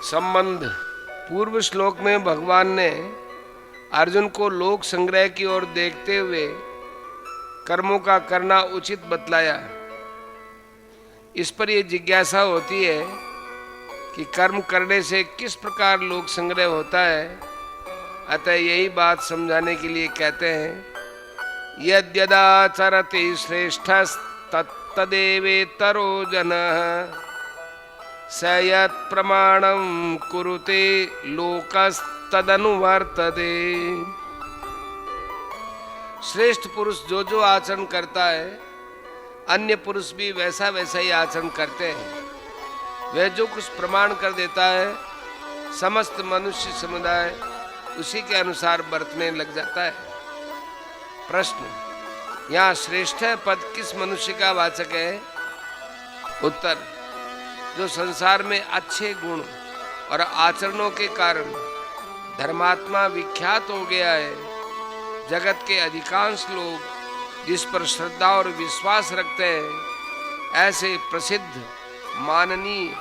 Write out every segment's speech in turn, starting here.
संबंध। पूर्व श्लोक में भगवान ने अर्जुन को लोक संग्रह की ओर देखते हुए कर्मों का करना उचित बतलाया। इस पर यह जिज्ञासा होती है कि कर्म करने से किस प्रकार लोक संग्रह होता है। अतः यही बात समझाने के लिए कहते हैं, यद्यदाचरति श्रेष्ठस्तत्तदेवेतरो जनः स यत् प्रमाणं कुरुते लोकस्तदनुवर्तते। श्रेष्ठ पुरुष जो जो आचरण करता है, अन्य पुरुष भी वैसा वैसा ही आचरण करते हैं। वह जो कुछ प्रमाण कर देता है, समस्त मनुष्य समुदाय उसी के अनुसार बरतने लग जाता है। प्रश्न, यहाँ श्रेष्ठ पद किस मनुष्य का वाचक है? उत्तर, जो संसार में अच्छे गुण और आचरणों के कारण धर्मात्मा विख्यात हो गया है। जगत के अधिकांश लोग जिस पर श्रद्धा और विश्वास रखते हैं, ऐसे प्रसिद्ध माननीय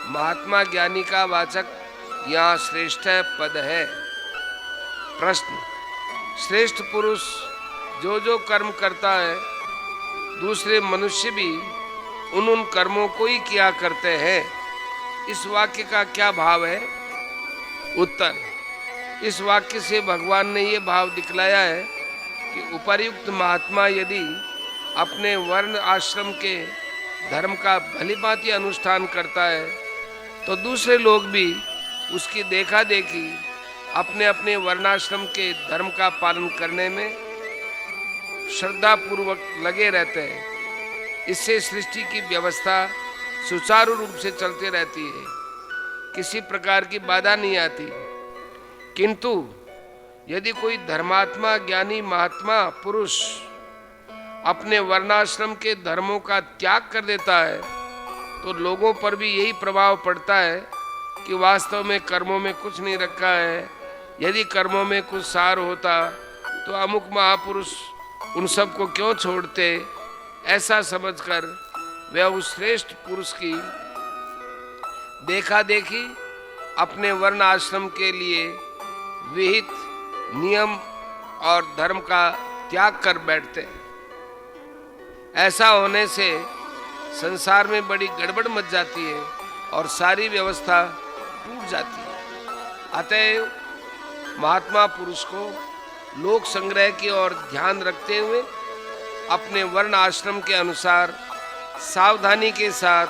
महात्मा ज्ञानी का वाचक यहाँ श्रेष्ठ पद है। प्रश्न, श्रेष्ठ पुरुष जो जो कर्म करता है, दूसरे मनुष्य भी उन कर्मों को ही किया करते हैं। इस वाक्य का क्या भाव है? उत्तर, इस वाक्य से भगवान ने ये भाव दिखलाया है कि उपर्युक्त महात्मा यदि अपने वर्ण आश्रम के धर्म का भलीभांति अनुष्ठान करता है, तो दूसरे लोग भी उसकी देखा देखी अपने अपने वर्णाश्रम के धर्म का पालन करने में श्रद्धा पूर्वक लगे रहते हैं। इससे सृष्टि की व्यवस्था सुचारू रूप से चलती रहती है, किसी प्रकार की बाधा नहीं आती। किंतु यदि कोई धर्मात्मा ज्ञानी महात्मा पुरुष अपने वर्णाश्रम के धर्मों का त्याग कर देता है, तो लोगों पर भी यही प्रभाव पड़ता है कि वास्तव में कर्मों में कुछ नहीं रखा है। यदि कर्मों में कुछ सार होता तो अमुक महापुरुष उन सब को क्यों छोड़ते। ऐसा समझकर वह उस श्रेष्ठ पुरुष की देखा देखी अपने वर्ण आश्रम के लिए विहित नियम और धर्म का त्याग कर बैठते हैं। ऐसा होने से संसार में बड़ी गड़बड़ मच जाती है और सारी व्यवस्था टूट जाती है। अतएव महात्मा पुरुष को लोक संग्रह की ओर ध्यान रखते हुए अपने वर्ण आश्रम के अनुसार सावधानी के साथ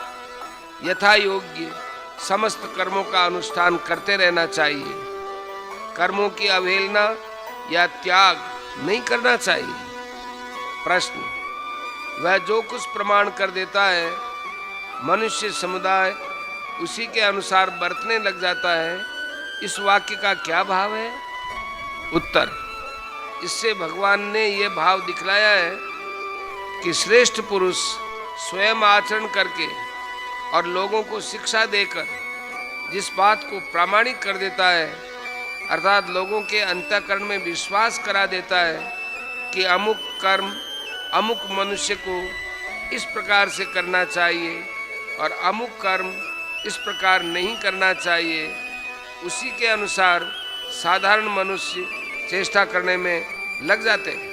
यथा योग्य समस्त कर्मों का अनुष्ठान करते रहना चाहिए। कर्मों की अवहेलना या त्याग नहीं करना चाहिए। प्रश्न, वह जो कुछ प्रमाण कर देता है, मनुष्य समुदाय उसी के अनुसार बरतने लग जाता है। इस वाक्य का क्या भाव है? उत्तर, इससे भगवान ने यह भाव दिखलाया है कि श्रेष्ठ पुरुष स्वयं आचरण करके और लोगों को शिक्षा देकर जिस बात को प्रामाणिक कर देता है, अर्थात लोगों के अंतःकरण में विश्वास करा देता है कि अमुक कर्म अमुक मनुष्य को इस प्रकार से करना चाहिए और अमुक कर्म इस प्रकार नहीं करना चाहिए, उसी के अनुसार साधारण मनुष्य चेष्टा करने में लग जाते हैं।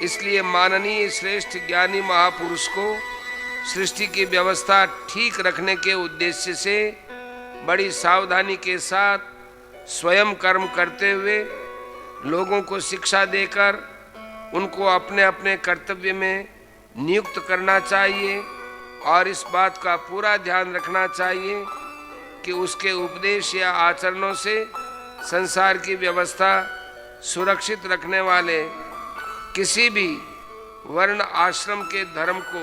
इसलिए माननीय श्रेष्ठ ज्ञानी महापुरुष को सृष्टि की व्यवस्था ठीक रखने के उद्देश्य से बड़ी सावधानी के साथ स्वयं कर्म करते हुए लोगों को शिक्षा देकर उनको अपने अपने कर्तव्य में नियुक्त करना चाहिए और इस बात का पूरा ध्यान रखना चाहिए कि उसके उपदेश या आचरणों से संसार की व्यवस्था सुरक्षित रखने वाले किसी भी वर्ण आश्रम के धर्म को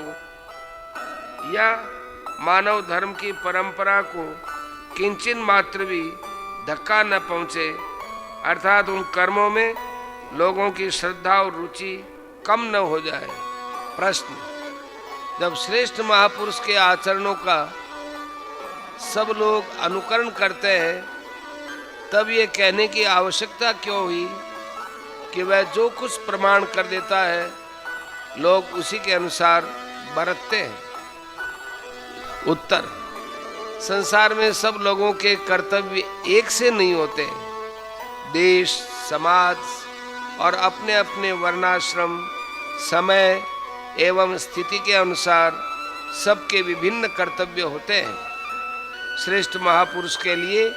या मानव धर्म की परंपरा को किंचिन मात्र भी धक्का न पहुँचे, अर्थात उन कर्मों में लोगों की श्रद्धा और रुचि कम न हो जाए। प्रश्न, जब श्रेष्ठ महापुरुष के आचरणों का सब लोग अनुकरण करते हैं, तब ये कहने की आवश्यकता क्यों हुई कि वह जो कुछ प्रमाण कर देता है, लोग उसी के अनुसार बरतते हैं? उत्तर, संसार में सब लोगों के कर्तव्य एक से नहीं होते। देश, समाज और अपने अपने वर्णाश्रम, समय एवं स्थिति के अनुसार सबके विभिन्न कर्तव्य होते हैं। श्रेष्ठ महापुरुष के लिए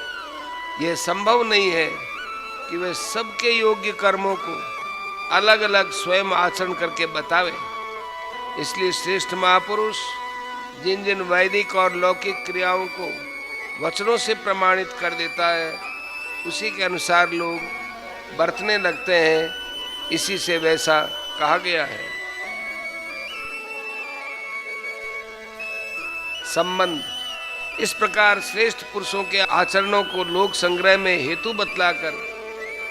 यह संभव नहीं है कि वे सबके योग्य कर्मों को अलग अलग स्वयं आचरण करके बतावे। इसलिए श्रेष्ठ महापुरुष जिन जिन वैदिक और लौकिक क्रियाओं को वचनों से प्रमाणित कर देता है, उसी के अनुसार लोग बरतने लगते हैं। इसी से वैसा कहा गया है। संबंध। इस प्रकार श्रेष्ठ पुरुषों के आचरणों को लोक संग्रह में हेतु बतलाकर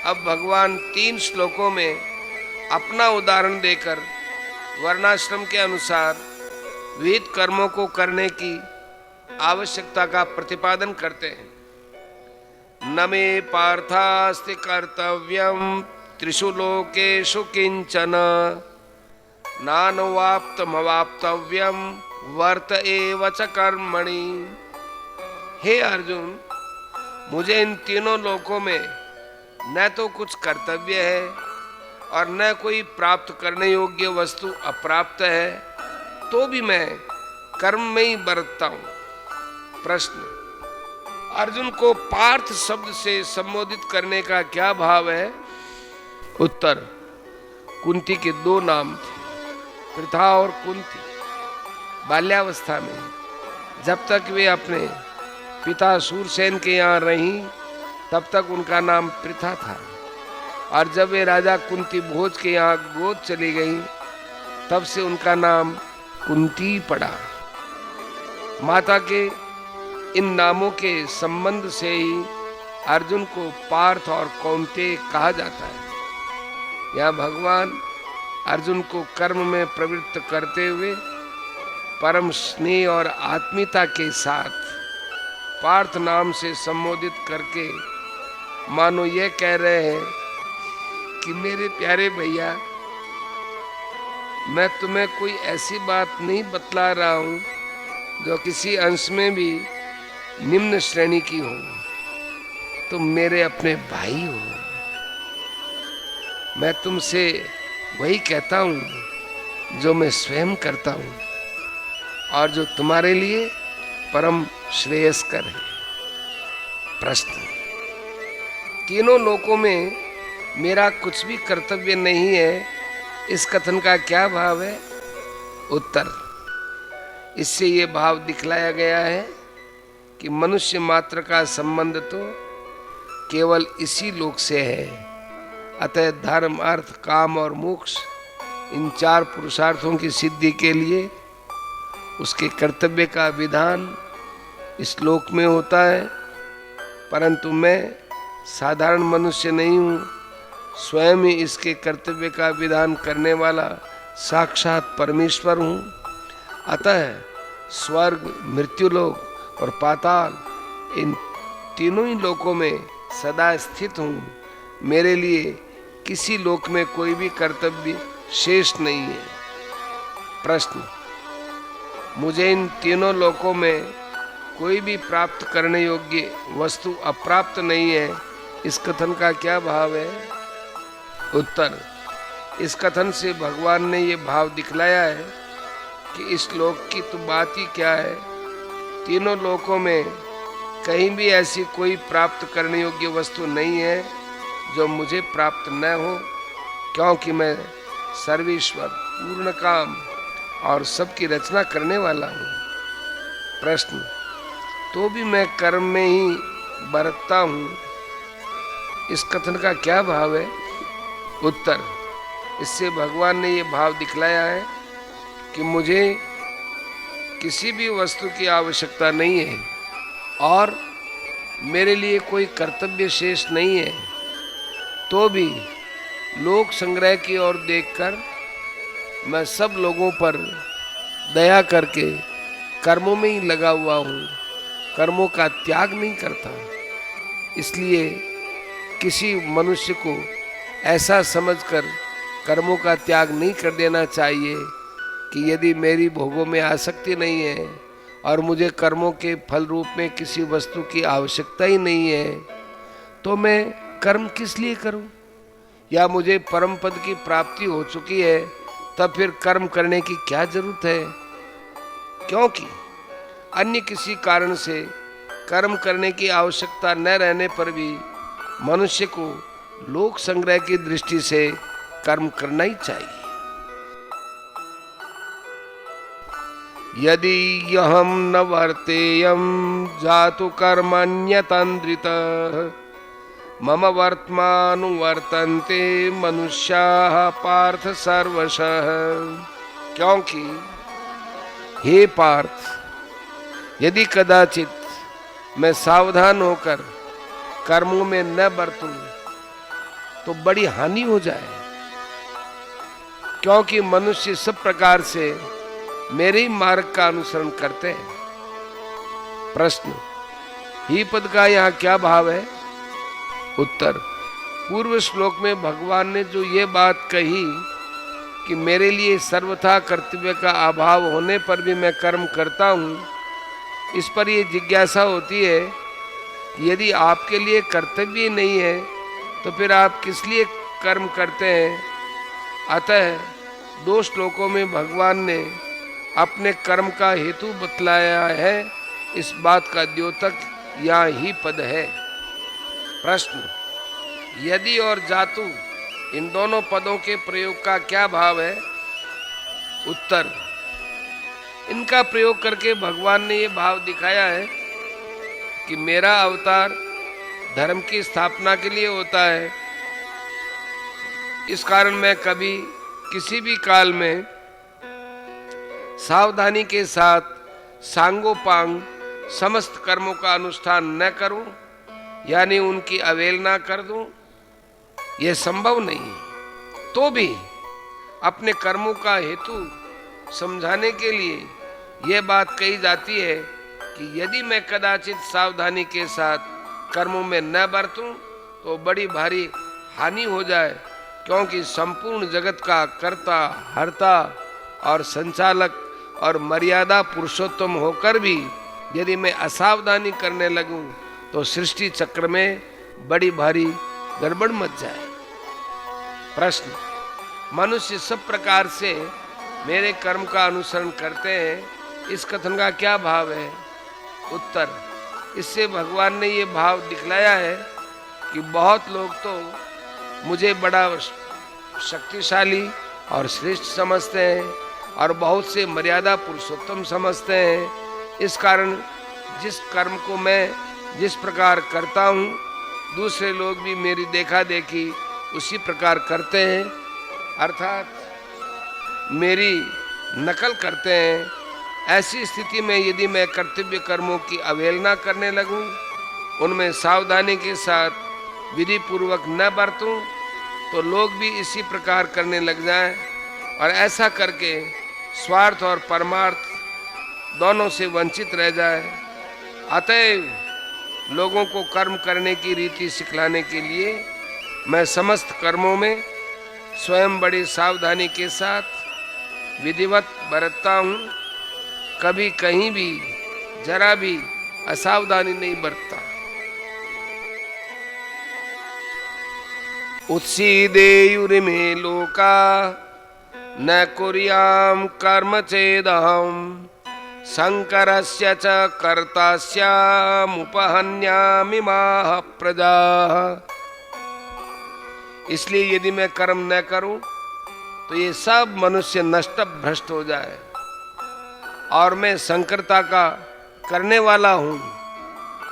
अब भगवान 3 श्लोकों में अपना उदाहरण देकर वर्णाश्रम के अनुसार विहित कर्मों को करने की आवश्यकता का प्रतिपादन करते हैं। न मे पार्थास्ति कर्तव्यम त्रिषु लोकेषु किंचन नानुवाप्तमवाप्तव्यम वर्त एव च कर्मणि। हे अर्जुन, मुझे इन तीनों लोकों में न तो कुछ कर्तव्य है और न कोई प्राप्त करने योग्य वस्तु अप्राप्त है, तो भी मैं कर्म में ही बरतता हूँ। प्रश्न। अर्जुन को पार्थ शब्द से संबोधित करने का क्या भाव है? उत्तर। कुंती के 2 नाम थे, पृथा और कुंती। बाल्यावस्था में जब तक वे अपने पिता शूरसेन के यहाँ रहीं, तब तक उनका नाम पृथा था, और जब वे राजा कुंती भोज के यहाँ गोद चली गई, तब से उनका नाम कुंती पड़ा। माता के इन नामों के संबंध से ही अर्जुन को पार्थ और कौन्तेय कहा जाता है। यहाँ भगवान अर्जुन को कर्म में प्रवृत्त करते हुए परम स्नेह और आत्मीयता के साथ पार्थ नाम से संबोधित करके मानो ये कह रहे हैं कि मेरे प्यारे भैया, मैं तुम्हें कोई ऐसी बात नहीं बतला रहा हूँ जो किसी अंश में भी निम्न श्रेणी की हो। तुम मेरे अपने भाई हो। मैं तुमसे वही कहता हूँ जो मैं स्वयं करता हूँ और जो तुम्हारे लिए परम श्रेयस्कर है। प्रश्न। तीनों लोकों में मेरा कुछ भी कर्तव्य नहीं है, इस कथन का क्या भाव है? उत्तर। इससे ये भाव दिखलाया गया है कि मनुष्य मात्र का संबंध तो केवल इसी लोक से है। अतः धर्म, अर्थ, काम और मोक्ष, इन 4 पुरुषार्थों की सिद्धि के लिए उसके कर्तव्य का विधान इस लोक में होता है। परंतु मैं साधारण मनुष्य नहीं हूँ, स्वयं ही इसके कर्तव्य का विधान करने वाला साक्षात परमेश्वर हूँ। अतः स्वर्ग, मृत्युलोक और पाताल, इन तीनों ही लोकों में सदा स्थित हूँ। मेरे लिए किसी लोक में कोई भी कर्तव्य शेष नहीं है। प्रश्न। मुझे इन तीनों लोकों में कोई भी प्राप्त करने योग्य वस्तु अप्राप्त नहीं है, इस कथन का क्या भाव है? उत्तर। इस कथन से भगवान ने ये भाव दिखलाया है कि इस लोक की तो बात ही क्या है, तीनों लोकों में कहीं भी ऐसी कोई प्राप्त करने योग्य वस्तु नहीं है जो मुझे प्राप्त न हो, क्योंकि मैं सर्वेश्वर, पूर्ण काम और सबकी रचना करने वाला हूँ। प्रश्न। तो भी मैं कर्म में ही बरतता हूँ, इस कथन का क्या भाव है? उत्तर। इससे भगवान ने ये भाव दिखलाया है कि मुझे किसी भी वस्तु की आवश्यकता नहीं है और मेरे लिए कोई कर्तव्य शेष नहीं है, तो भी लोक संग्रह की ओर देखकर मैं सब लोगों पर दया करके कर्मों में ही लगा हुआ हूँ, कर्मों का त्याग नहीं करता। इसलिए किसी मनुष्य को ऐसा समझकर कर्मों का त्याग नहीं कर देना चाहिए कि यदि मेरी भोगों में आसक्ति नहीं है और मुझे कर्मों के फल रूप में किसी वस्तु की आवश्यकता ही नहीं है, तो मैं कर्म किस लिए करूं? या मुझे परम पद की प्राप्ति हो चुकी है, तब फिर कर्म करने की क्या जरूरत है? क्योंकि अन्य किसी कारण से कर्म करने की आवश्यकता न रहने पर भी मनुष्य को लोक संग्रह की दृष्टि से कर्म करना ही चाहिए। यदि यहम न वर्तेयम जातु कर्मण्यतंद्रित मम वर्तमानुवर्तन्ते मनुष्याः पार्थ सर्वशः। क्योंकि हे पार्थ, यदि कदाचित मैं सावधान होकर कर्मों में न बरतूं तो बड़ी हानि हो जाए, क्योंकि मनुष्य सब प्रकार से मेरे ही मार्ग का अनुसरण करते हैं। प्रश्न, ही पद का यहाँ क्या भाव है? उत्तर, पूर्व श्लोक में भगवान ने जो ये बात कही कि मेरे लिए सर्वथा कर्तव्य का अभाव होने पर भी मैं कर्म करता हूँ, इस पर ये जिज्ञासा होती है कि यदि आपके लिए कर्तव्य नहीं है तो फिर आप किस लिए कर्म करते हैं? अतः 2 श्लोकों में भगवान ने अपने कर्म का हेतु बतलाया है। इस बात का द्योतक यहाँ ही पद है। प्रश्न, यदि और जातु इन दोनों पदों के प्रयोग का क्या भाव है? उत्तर, इनका प्रयोग करके भगवान ने ये भाव दिखाया है कि मेरा अवतार धर्म की स्थापना के लिए होता है। इस कारण मैं कभी किसी भी काल में सावधानी के साथ सांगोपांग समस्त कर्मों का अनुष्ठान न करूं, यानी उनकी अवहेलना कर दूं, यह संभव नहीं। तो भी अपने कर्मों का हेतु समझाने के लिए यह बात कही जाती है कि यदि मैं कदाचित सावधानी के साथ कर्मों में न बरतूं तो बड़ी भारी हानि हो जाए, क्योंकि संपूर्ण जगत का कर्ता, हर्ता और संचालक और मर्यादा पुरुषोत्तम होकर भी यदि मैं असावधानी करने लगूं तो सृष्टि चक्र में बड़ी भारी गड़बड़ मच जाए। प्रश्न, मनुष्य सब प्रकार से मेरे कर्म का अनुसरण करते हैं, इस कथन का क्या भाव है? उत्तर, इससे भगवान ने ये भाव दिखलाया है कि बहुत लोग तो मुझे बड़ा शक्तिशाली और श्रेष्ठ समझते हैं और बहुत से मर्यादा पुरुषोत्तम समझते हैं। इस कारण जिस कर्म को मैं जिस प्रकार करता हूँ, दूसरे लोग भी मेरी देखा देखी उसी प्रकार करते हैं, अर्थात मेरी नकल करते हैं। ऐसी स्थिति में यदि मैं कर्तव्य कर्मों की अवहेलना करने लगूं, उनमें सावधानी के साथ विधि पूर्वक न बरतूं, तो लोग भी इसी प्रकार करने लग जाएं और ऐसा करके स्वार्थ और परमार्थ दोनों से वंचित रह जाए। अतएव लोगों को कर्म करने की रीति सिखलाने के लिए मैं समस्त कर्मों में स्वयं बड़ी सावधानी के साथ विधिवत बरतता हूँ, कभी कहीं भी जरा भी असावधानी नहीं बरतता। उत्सीदेयुरिमे लोका न कुर्याम कर्म चेदहम शंकरस्य च कर्तास्यामुपहन्यामिमाः प्रजाः। इसलिए यदि मैं कर्म न करूं तो ये सब मनुष्य नष्ट भ्रष्ट हो जाए और मैं संकरता का करने वाला हूं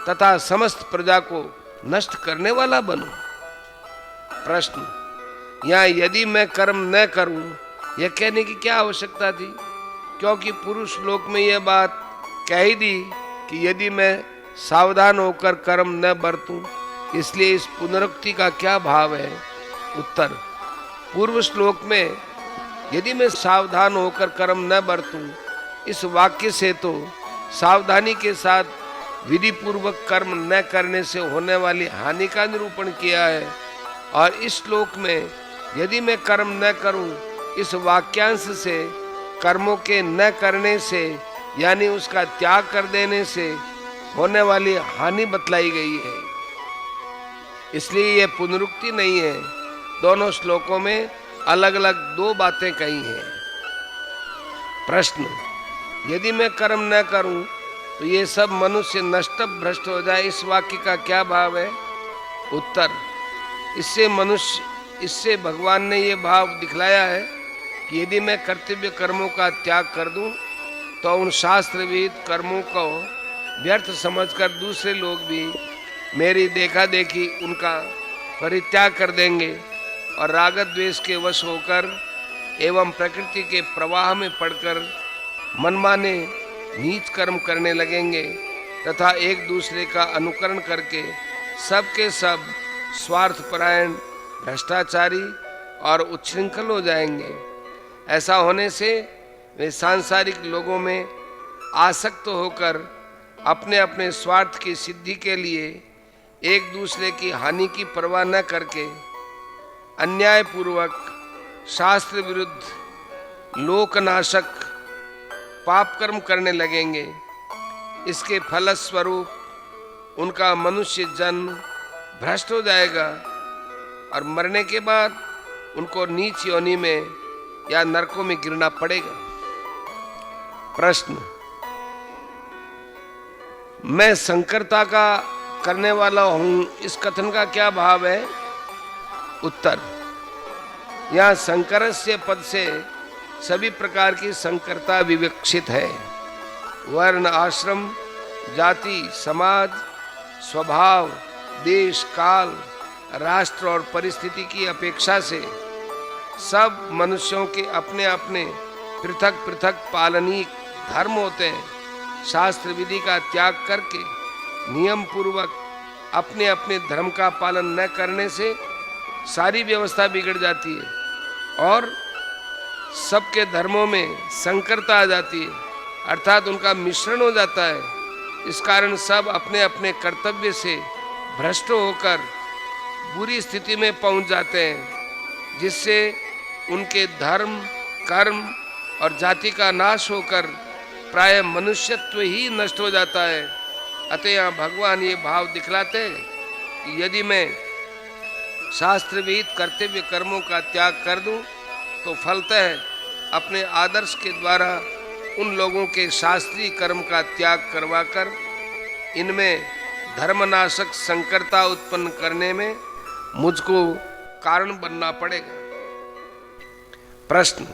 तथा समस्त प्रजा को नष्ट करने वाला बनूं। प्रश्न, यहाँ यदि मैं कर्म न करूं यह कहने की क्या आवश्यकता थी? क्योंकि पुरुष लोक में यह बात कह ही दी कि यदि मैं सावधान होकर कर्म न बरतूं, इसलिए इस पुनरुक्ति का क्या भाव है? उत्तर, पूर्व श्लोक में यदि मैं सावधान होकर कर्म न बरतूं, इस वाक्य से तो सावधानी के साथ विधि पूर्वक कर्म न करने से होने वाली हानि का निरूपण किया है, और इस श्लोक में यदि मैं कर्म न करूं, इस वाक्यांश से कर्मों के न करने से यानी उसका त्याग कर देने से होने वाली हानि बतलाई गई है। इसलिए यह पुनरुक्ति नहीं है, दोनों श्लोकों में अलग अलग दो बातें कही हैं। प्रश्न, यदि मैं कर्म न करूं तो ये सब मनुष्य नष्ट भ्रष्ट हो जाए, इस वाक्य का क्या भाव है? उत्तर, इससे भगवान ने ये भाव दिखलाया है कि यदि मैं कर्तव्य कर्मों का त्याग कर दूं तो उन शास्त्र विहित कर्मों को व्यर्थ समझकर दूसरे लोग भी मेरी देखा देखी उनका परित्याग कर देंगे और राग द्वेष के वश होकर एवं प्रकृति के प्रवाह में पड़कर मनमाने नीच कर्म करने लगेंगे तथा एक दूसरे का अनुकरण करके सबके सब स्वार्थपरायण, भ्रष्टाचारी और उच्छृंखल हो जाएंगे। ऐसा होने से वे सांसारिक लोगों में आसक्त होकर अपने अपने स्वार्थ की सिद्धि के लिए एक दूसरे की हानि की परवाह न करके अन्यायपूर्वक शास्त्र विरुद्ध लोकनाशक पाप कर्म करने लगेंगे। इसके फलस्वरूप उनका मनुष्य जन्म भ्रष्ट हो जाएगा और मरने के बाद उनको नीच योनि में या नरकों में गिरना पड़ेगा। प्रश्न, मैं संकरता का करने वाला हूं, इस कथन का क्या भाव है? उत्तर, यहाँ संकरस्य पद से सभी प्रकार की संकरता विवक्षित है। वर्ण, आश्रम, जाति, समाज, स्वभाव, देश, काल, राष्ट्र और परिस्थिति की अपेक्षा से सब मनुष्यों के अपने अपने पृथक पृथक पालनीय धर्म होते हैं। शास्त्र विधि का त्याग करके नियम पूर्वक अपने अपने धर्म का पालन न करने से सारी व्यवस्था बिगड़ जाती है और सबके धर्मों में संकरता आ जाती है, अर्थात उनका मिश्रण हो जाता है। इस कारण सब अपने अपने कर्तव्य से भ्रष्ट होकर बुरी स्थिति में पहुंच जाते हैं, जिससे उनके धर्म, कर्म और जाति का नाश होकर प्राय मनुष्यत्व ही नष्ट हो जाता है। अतः यहाँ भगवान ये भाव दिखलाते हैं कि यदि मैं शास्त्र विहित कर्तव्य कर्मों का त्याग कर दूं तो फलतः अपने आदर्श के द्वारा उन लोगों के शास्त्रीय कर्म का त्याग करवाकर इनमें धर्मनाशक संकरता उत्पन्न करने में मुझको कारण बनना पड़ेगा। प्रश्न,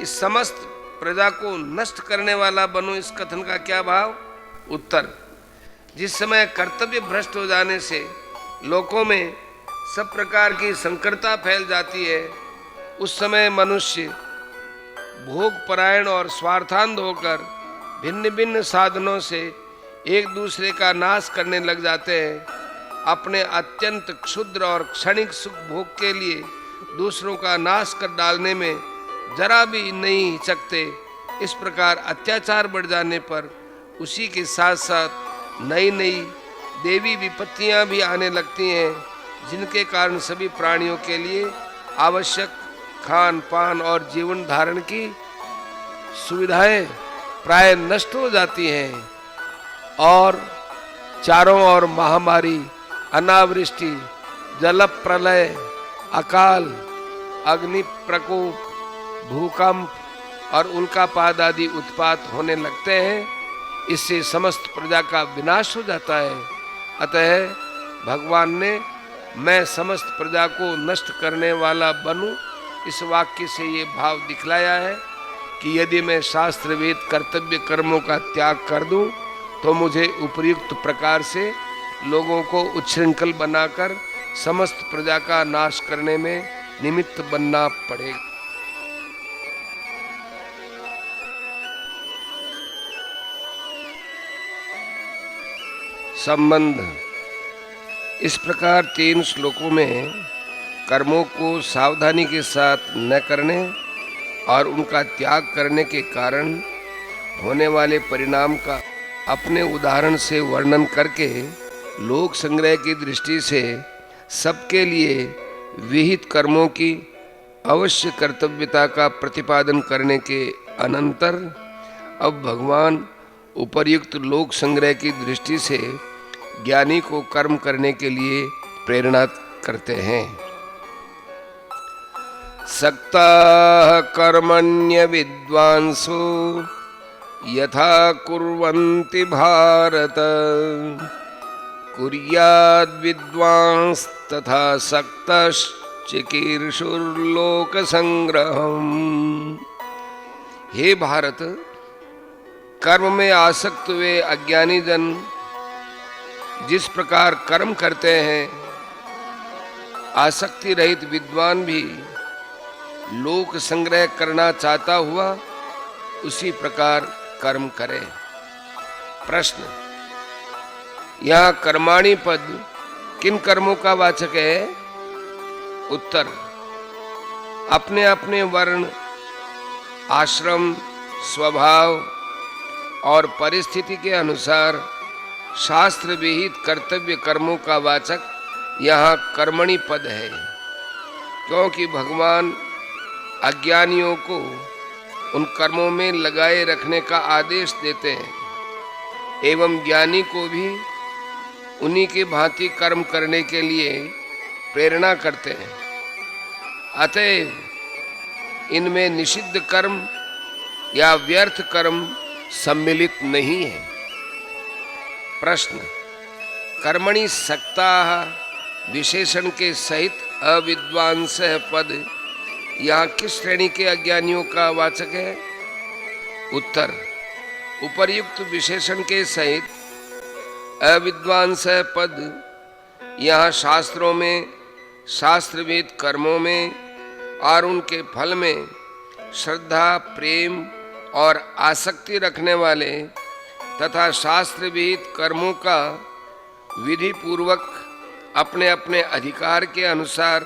इस समस्त प्रजा को नष्ट करने वाला बनो, इस कथन का क्या भाव? उत्तर, जिस समय कर्तव्य भ्रष्ट हो जाने से लोगों में सब प्रकार की संकरता फैल जाती है, उस समय मनुष्य भोग परायण और स्वार्थांध होकर भिन्न भिन्न साधनों से एक दूसरे का नाश करने लग जाते हैं। अपने अत्यंत क्षुद्र और क्षणिक सुख भोग के लिए दूसरों का नाश कर डालने में जरा भी नहीं हिचकते। इस प्रकार अत्याचार बढ़ जाने पर उसी के साथ साथ नई नई देवी विपत्तियां भी आने लगती हैं, जिनके कारण सभी प्राणियों के लिए आवश्यक खान पान और जीवन धारण की सुविधाएं प्राय नष्ट हो जाती हैं और चारों ओर महामारी, अनावृष्टि, जल प्रलय, अकाल, अग्नि प्रकोप, भूकंप और उल्कापात आदि उत्पात होने लगते हैं। इससे समस्त प्रजा का विनाश हो जाता है। अतः भगवान ने मैं समस्त प्रजा को नष्ट करने वाला बनूं, इस वाक्य से ये भाव दिखलाया है कि यदि मैं शास्त्र वेद कर्तव्य कर्मों का त्याग कर दूं तो मुझे उपयुक्त प्रकार से लोगों को उच्छृंखल बनाकर समस्त प्रजा का नाश करने में निमित्त बनना पड़ेगा। संबंध, इस प्रकार 3 श्लोकों में कर्मों को सावधानी के साथ न करने और उनका त्याग करने के कारण होने वाले परिणाम का अपने उदाहरण से वर्णन करके लोक संग्रह की दृष्टि से सबके लिए विहित कर्मों की अवश्य कर्तव्यता का प्रतिपादन करने के अनंतर अब भगवान उपर्युक्त लोक संग्रह की दृष्टि से ज्ञानी को कर्म करने के लिए प्रेरणा करते हैं। सक्ताः कर्मण्य विद्वांसो यथा कुर्वन्ति भारत कुर्याद् विद्वांस तथा सक्तश्चिकीर्षुर्लोक संग्रहम्। हे भारत, कर्म में आसक्त हुए अज्ञानी जन जिस प्रकार कर्म करते हैं, आसक्ति रहित विद्वान भी लोक संग्रह करना चाहता हुआ उसी प्रकार कर्म करे। प्रश्न, यहाँ कर्माणि पद किन कर्मों का वाचक है? उत्तर, अपने अपने वर्ण, आश्रम, स्वभाव और परिस्थिति के अनुसार शास्त्र विहित कर्तव्य कर्मों का वाचक यहाँ कर्मणि पद है, क्योंकि भगवान अज्ञानियों को उन कर्मों में लगाए रखने का आदेश देते हैं एवं ज्ञानी को भी उन्हीं की भांति कर्म करने के लिए प्रेरणा करते हैं। अतएव इनमें निषिद्ध कर्म या व्यर्थ कर्म सम्मिलित नहीं है। प्रश्न, कर्मणि सक्ताः विशेषण के सहित अविद्वांस पद यहाँ किस श्रेणी के अज्ञानियों का वाचक है? उत्तर, उपर्युक्त विशेषण के सहित अविद्वांस पद यहाँ शास्त्रों में, शास्त्रविद कर्मों में और उनके फल में श्रद्धा, प्रेम और आसक्ति रखने वाले तथा शास्त्रविद कर्मों का विधि पूर्वक अपने अपने अधिकार के अनुसार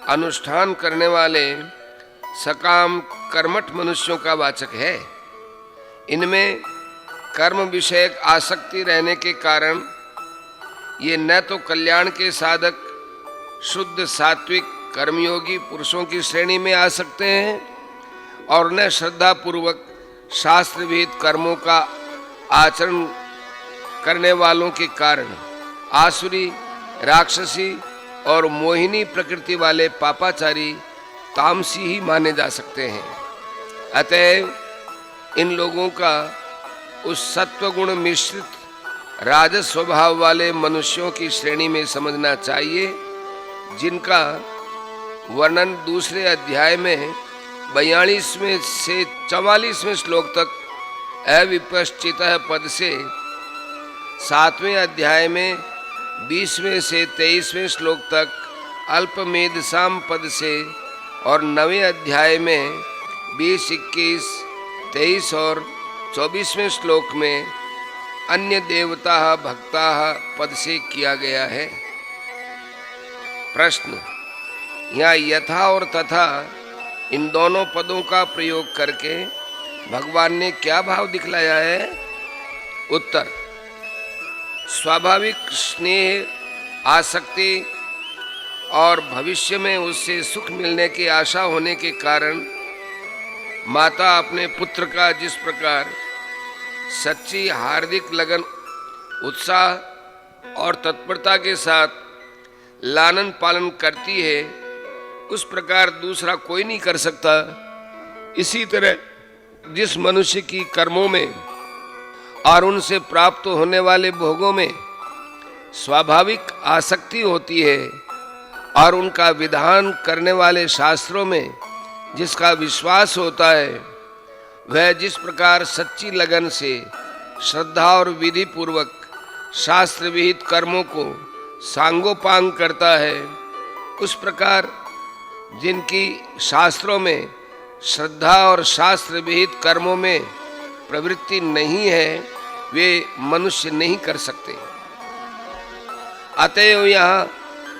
अनुष्ठान करने वाले सकाम कर्मठ मनुष्यों का वाचक है। इनमें कर्म विषयक आसक्ति रहने के कारण ये न तो कल्याण के साधक शुद्ध सात्विक कर्मयोगी पुरुषों की श्रेणी में आ सकते हैं और न श्रद्धा पूर्वक शास्त्रविहित कर्मों का आचरण करने वालों के कारण आसुरी, राक्षसी और मोहिनी प्रकृति वाले पापाचारी तामसी ही माने जा सकते हैं। अतएव इन लोगों का उस सत्वगुण मिश्रित राजस स्वभाव वाले मनुष्यों की श्रेणी में समझना चाहिए, जिनका वर्णन दूसरे अध्याय में 42वें से 44वें श्लोक तक अविपश्चितः पद से, 7वें अध्याय में 20वें से 23वें श्लोक तक अल्पमेधसाम पद से और 9वें अध्याय में 20, 21, 23 और 24वें श्लोक में अन्य देवता भक्ता पद से किया गया है। प्रश्न, यहाँ यथा और तथा इन दोनों पदों का प्रयोग करके भगवान ने क्या भाव दिखलाया है? उत्तर, स्वाभाविक स्नेह, आसक्ति और भविष्य में उससे सुख मिलने की आशा होने के कारण माता अपने पुत्र का जिस प्रकार सच्ची हार्दिक लगन, उत्साह और तत्परता के साथ लालन पालन करती है, उस प्रकार दूसरा कोई नहीं कर सकता। इसी तरह जिस मनुष्य की कर्मों में और उनसे प्राप्त होने वाले भोगों में स्वाभाविक आसक्ति होती है और उनका विधान करने वाले शास्त्रों में जिसका विश्वास होता है, वह जिस प्रकार सच्ची लगन से श्रद्धा और विधि पूर्वक शास्त्र विहित कर्मों को सांगोपांग करता है, उस प्रकार जिनकी शास्त्रों में श्रद्धा और शास्त्र विहित कर्मों में प्रवृत्ति नहीं है, वे मनुष्य नहीं कर सकते। अतएव यहाँ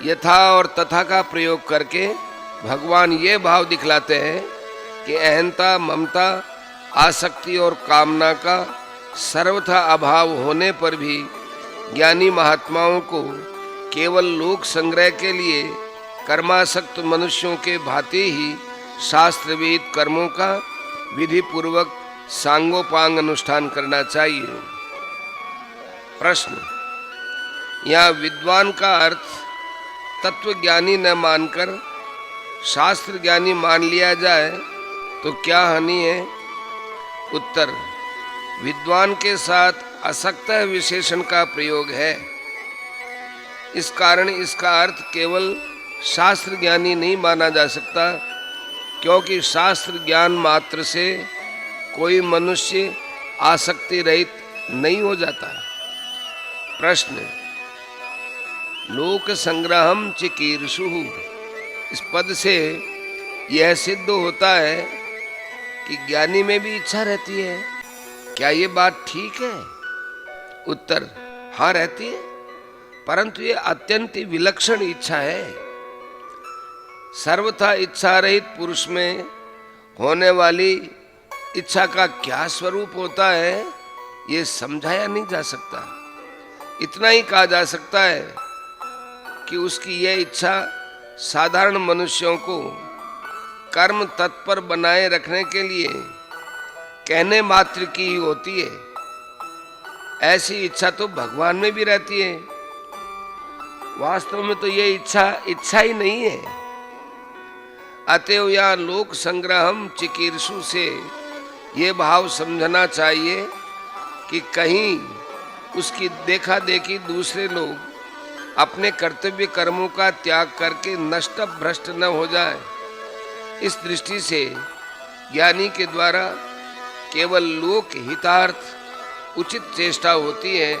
यथा और तथा का प्रयोग करके भगवान ये भाव दिखलाते हैं कि अहंता, ममता, आसक्ति और कामना का सर्वथा अभाव होने पर भी ज्ञानी महात्माओं को केवल लोक संग्रह के लिए कर्मासक्त मनुष्यों के भांति ही शास्त्रविहित कर्मों का विधि पूर्वक सांगोपांग अनुष्ठान करना चाहिए। प्रश्न, यहाँ विद्वान का अर्थ तत्वज्ञानी न मानकर शास्त्र ज्ञानी मान लिया जाए तो क्या हानि है? उत्तर, विद्वान के साथ असक्त विशेषण का प्रयोग है। इस कारण इसका अर्थ केवल शास्त्र ज्ञानी नहीं माना जा सकता, क्योंकि शास्त्र ज्ञान मात्र से कोई मनुष्य आसक्ति रहित नहीं हो जाता। प्रश्न, लोक संग्रहम चिकीर्षुः, इस पद से यह सिद्ध होता है कि ज्ञानी में भी इच्छा रहती है। क्या ये बात ठीक है? उत्तर, हाँ रहती है, परंतु ये अत्यंत विलक्षण इच्छा है। सर्वथा इच्छा रहित पुरुष में होने वाली इच्छा का क्या स्वरूप होता है, ये समझाया नहीं जा सकता। इतना ही कहा जा सकता है कि उसकी यह इच्छा साधारण मनुष्यों को कर्म तत्पर बनाए रखने के लिए कहने मात्र की ही होती है। ऐसी इच्छा तो भगवान में भी रहती है। वास्तव में तो यह इच्छा ही नहीं है। अतएव या लोक संग्रहम चिकीर्षु से ये भाव समझना चाहिए कि कहीं उसकी देखा देखी दूसरे लोग अपने कर्तव्य कर्मों का त्याग करके नष्ट भ्रष्ट न हो जाए। इस दृष्टि से ज्ञानी के द्वारा केवल लोक हितार्थ उचित चेष्टा होती है।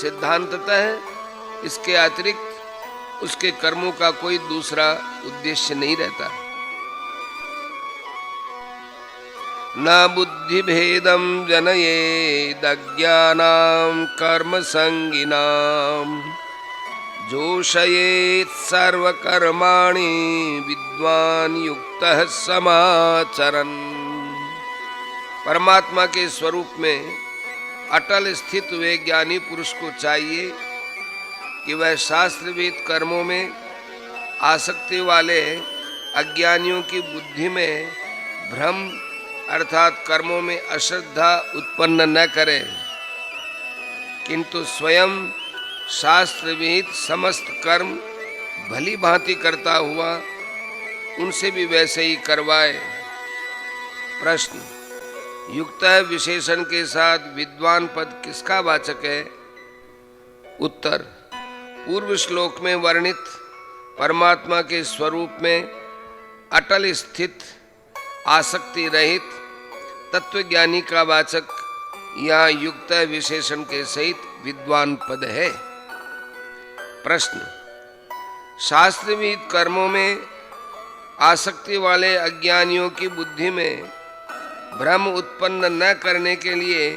सिद्धांततः इसके अतिरिक्त उसके कर्मों का कोई दूसरा उद्देश्य नहीं रहता। न बुद्धि भेदम जनयेद अज्ञानां कर्म संगिनां जोषयेत् सर्वकर्माणि विद्वान युक्तः समाचरन्। परमात्मा के स्वरूप में अटल स्थित हुए ज्ञानी पुरुष को चाहिए कि वह शास्त्रविद कर्मों में आसक्ति वाले अज्ञानियों की बुद्धि में भ्रम अर्थात कर्मों में अश्रद्धा उत्पन्न न करे, किंतु स्वयं शास्त्रविहित समस्त कर्म भली भांति करता हुआ उनसे भी वैसे ही करवाए। प्रश्न, युक्त विशेषण के साथ विद्वान पद किसका वाचक है? उत्तर, पूर्व श्लोक में वर्णित परमात्मा के स्वरूप में अटल स्थित आसक्ति रहित तत्वज्ञानी का वाचक यहाँ युक्त विशेषण के सहित विद्वान पद है। प्रश्न, शास्त्रविहित कर्मों में आसक्ति वाले अज्ञानियों की बुद्धि में भ्रम उत्पन्न न करने के लिए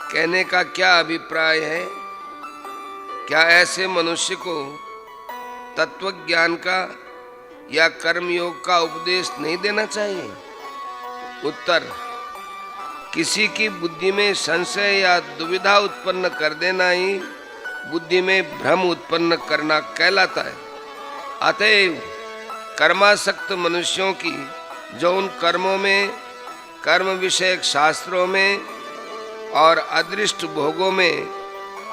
कहने का क्या अभिप्राय है? क्या ऐसे मनुष्य को तत्वज्ञान का या कर्मयोग का उपदेश नहीं देना चाहिए? उत्तर, किसी की बुद्धि में संशय या दुविधा उत्पन्न कर देना ही बुद्धि में भ्रम उत्पन्न करना कहलाता है। अतएव कर्मासक्त मनुष्यों की जो उन कर्मों में, कर्म विषयक शास्त्रों में और अदृष्ट भोगों में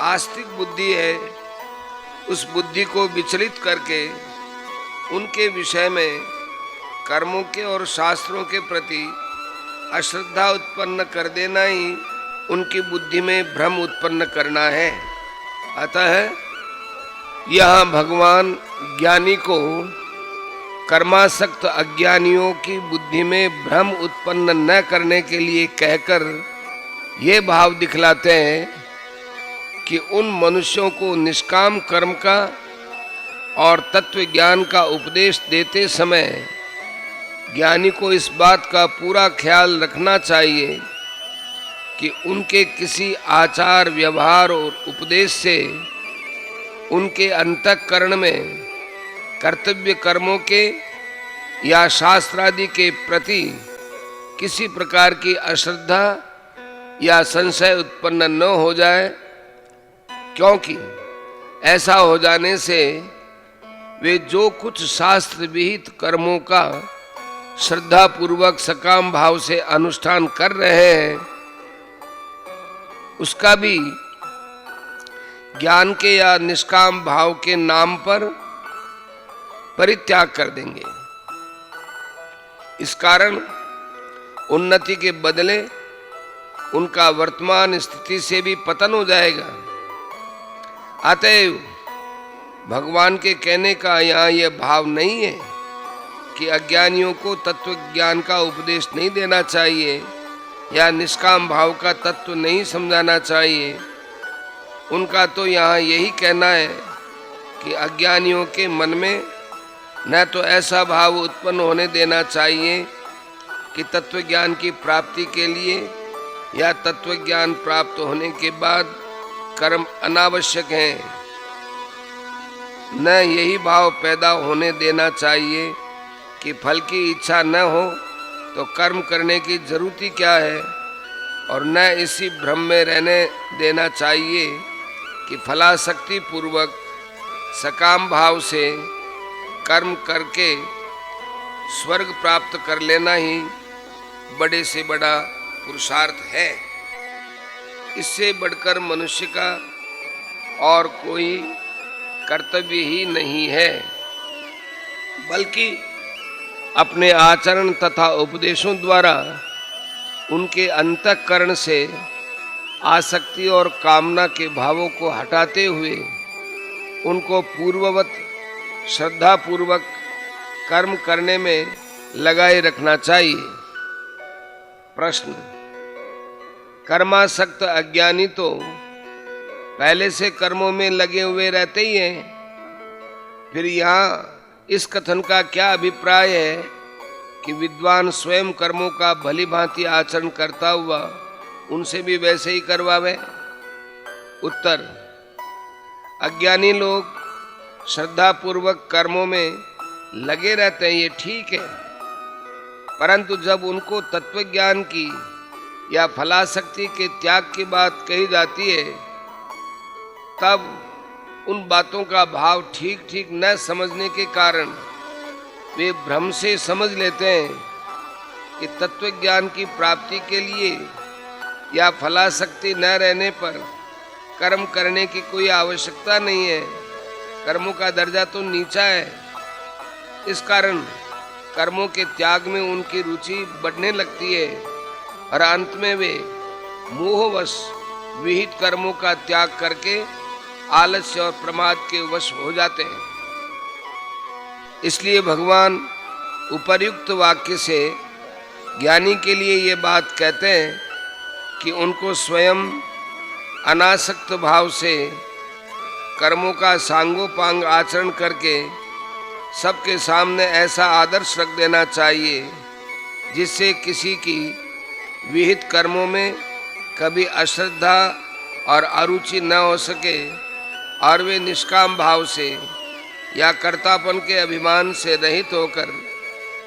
आस्तिक बुद्धि है, उस बुद्धि को विचलित करके उनके विषय में कर्मों के और शास्त्रों के प्रति अश्रद्धा उत्पन्न कर देना ही उनकी बुद्धि में भ्रम उत्पन्न करना है। अतः यहाँ भगवान ज्ञानी को कर्मासक्त अज्ञानियों की बुद्धि में भ्रम उत्पन्न न करने के लिए कहकर ये भाव दिखलाते हैं कि उन मनुष्यों को निष्काम कर्म का और तत्व ज्ञान का उपदेश देते समय ज्ञानी को इस बात का पूरा ख्याल रखना चाहिए कि उनके किसी आचार व्यवहार और उपदेश से उनके अंतःकरण में कर्तव्य कर्मों के या शास्त्रादि के प्रति किसी प्रकार की अश्रद्धा या संशय उत्पन्न न हो जाए, क्योंकि ऐसा हो जाने से वे जो कुछ शास्त्र विहित कर्मों का श्रद्धा पूर्वक सकाम भाव से अनुष्ठान कर रहे हैं, उसका भी ज्ञान के या निष्काम भाव के नाम पर परित्याग कर देंगे। इस कारण उन्नति के बदले उनका वर्तमान स्थिति से भी पतन हो जाएगा। अतएव भगवान के कहने का यहाँ यह भाव नहीं है कि अज्ञानियों को तत्व ज्ञान का उपदेश नहीं देना चाहिए या निष्काम भाव का तत्व नहीं समझाना चाहिए। उनका तो यहाँ यही कहना है कि अज्ञानियों के मन में न तो ऐसा भाव उत्पन्न होने देना चाहिए कि तत्व ज्ञान की प्राप्ति के लिए या तत्व ज्ञान प्राप्त होने के बाद कर्म अनावश्यक हैं, न यही भाव पैदा होने देना चाहिए कि फल की इच्छा न हो तो कर्म करने की जरूरत ही क्या है, और न इसी भ्रम में रहने देना चाहिए कि फलासक्ति पूर्वक सकाम भाव से कर्म करके स्वर्ग प्राप्त कर लेना ही बड़े से बड़ा पुरुषार्थ है। इससे बढ़कर मनुष्य का और कोई कर्तव्य ही नहीं है, बल्कि अपने आचरण तथा उपदेशों द्वारा उनके अंतःकरण से आसक्ति और कामना के भावों को हटाते हुए उनको पूर्ववत श्रद्धा पूर्वक कर्म करने में लगाए रखना चाहिए। प्रश्न: कर्मासक्त अज्ञानी तो पहले से कर्मों में लगे हुए रहते ही हैं, फिर यहाँ इस कथन का क्या अभिप्राय है कि विद्वान स्वयं कर्मों का भली भांति आचरण करता हुआ उनसे भी वैसे ही करवावे? उत्तर: अज्ञानी लोग श्रद्धा पूर्वक कर्मों में लगे रहते हैं, ये ठीक है, परंतु जब उनको तत्व ज्ञान की या फलासक्ति के त्याग की बात कही जाती है, तब उन बातों का भाव ठीक ठीक न समझने के कारण वे भ्रम से समझ लेते हैं कि तत्व ज्ञान की प्राप्ति के लिए या फलासक्ति न रहने पर कर्म करने की कोई आवश्यकता नहीं है, कर्मों का दर्जा तो नीचा है। इस कारण कर्मों के त्याग में उनकी रुचि बढ़ने लगती है और अंत में वे मोहवश विहित कर्मों का त्याग करके आलस्य और प्रमाद के वश हो जाते हैं। इसलिए भगवान उपर्युक्त वाक्य से ज्ञानी के लिए ये बात कहते हैं कि उनको स्वयं अनासक्त भाव से कर्मों का सांगोपांग आचरण करके सबके सामने ऐसा आदर्श रख देना चाहिए जिससे किसी की विहित कर्मों में कभी अश्रद्धा और अरुचि न हो सके और वे निष्काम भाव से या कर्तापन के अभिमान से रहित होकर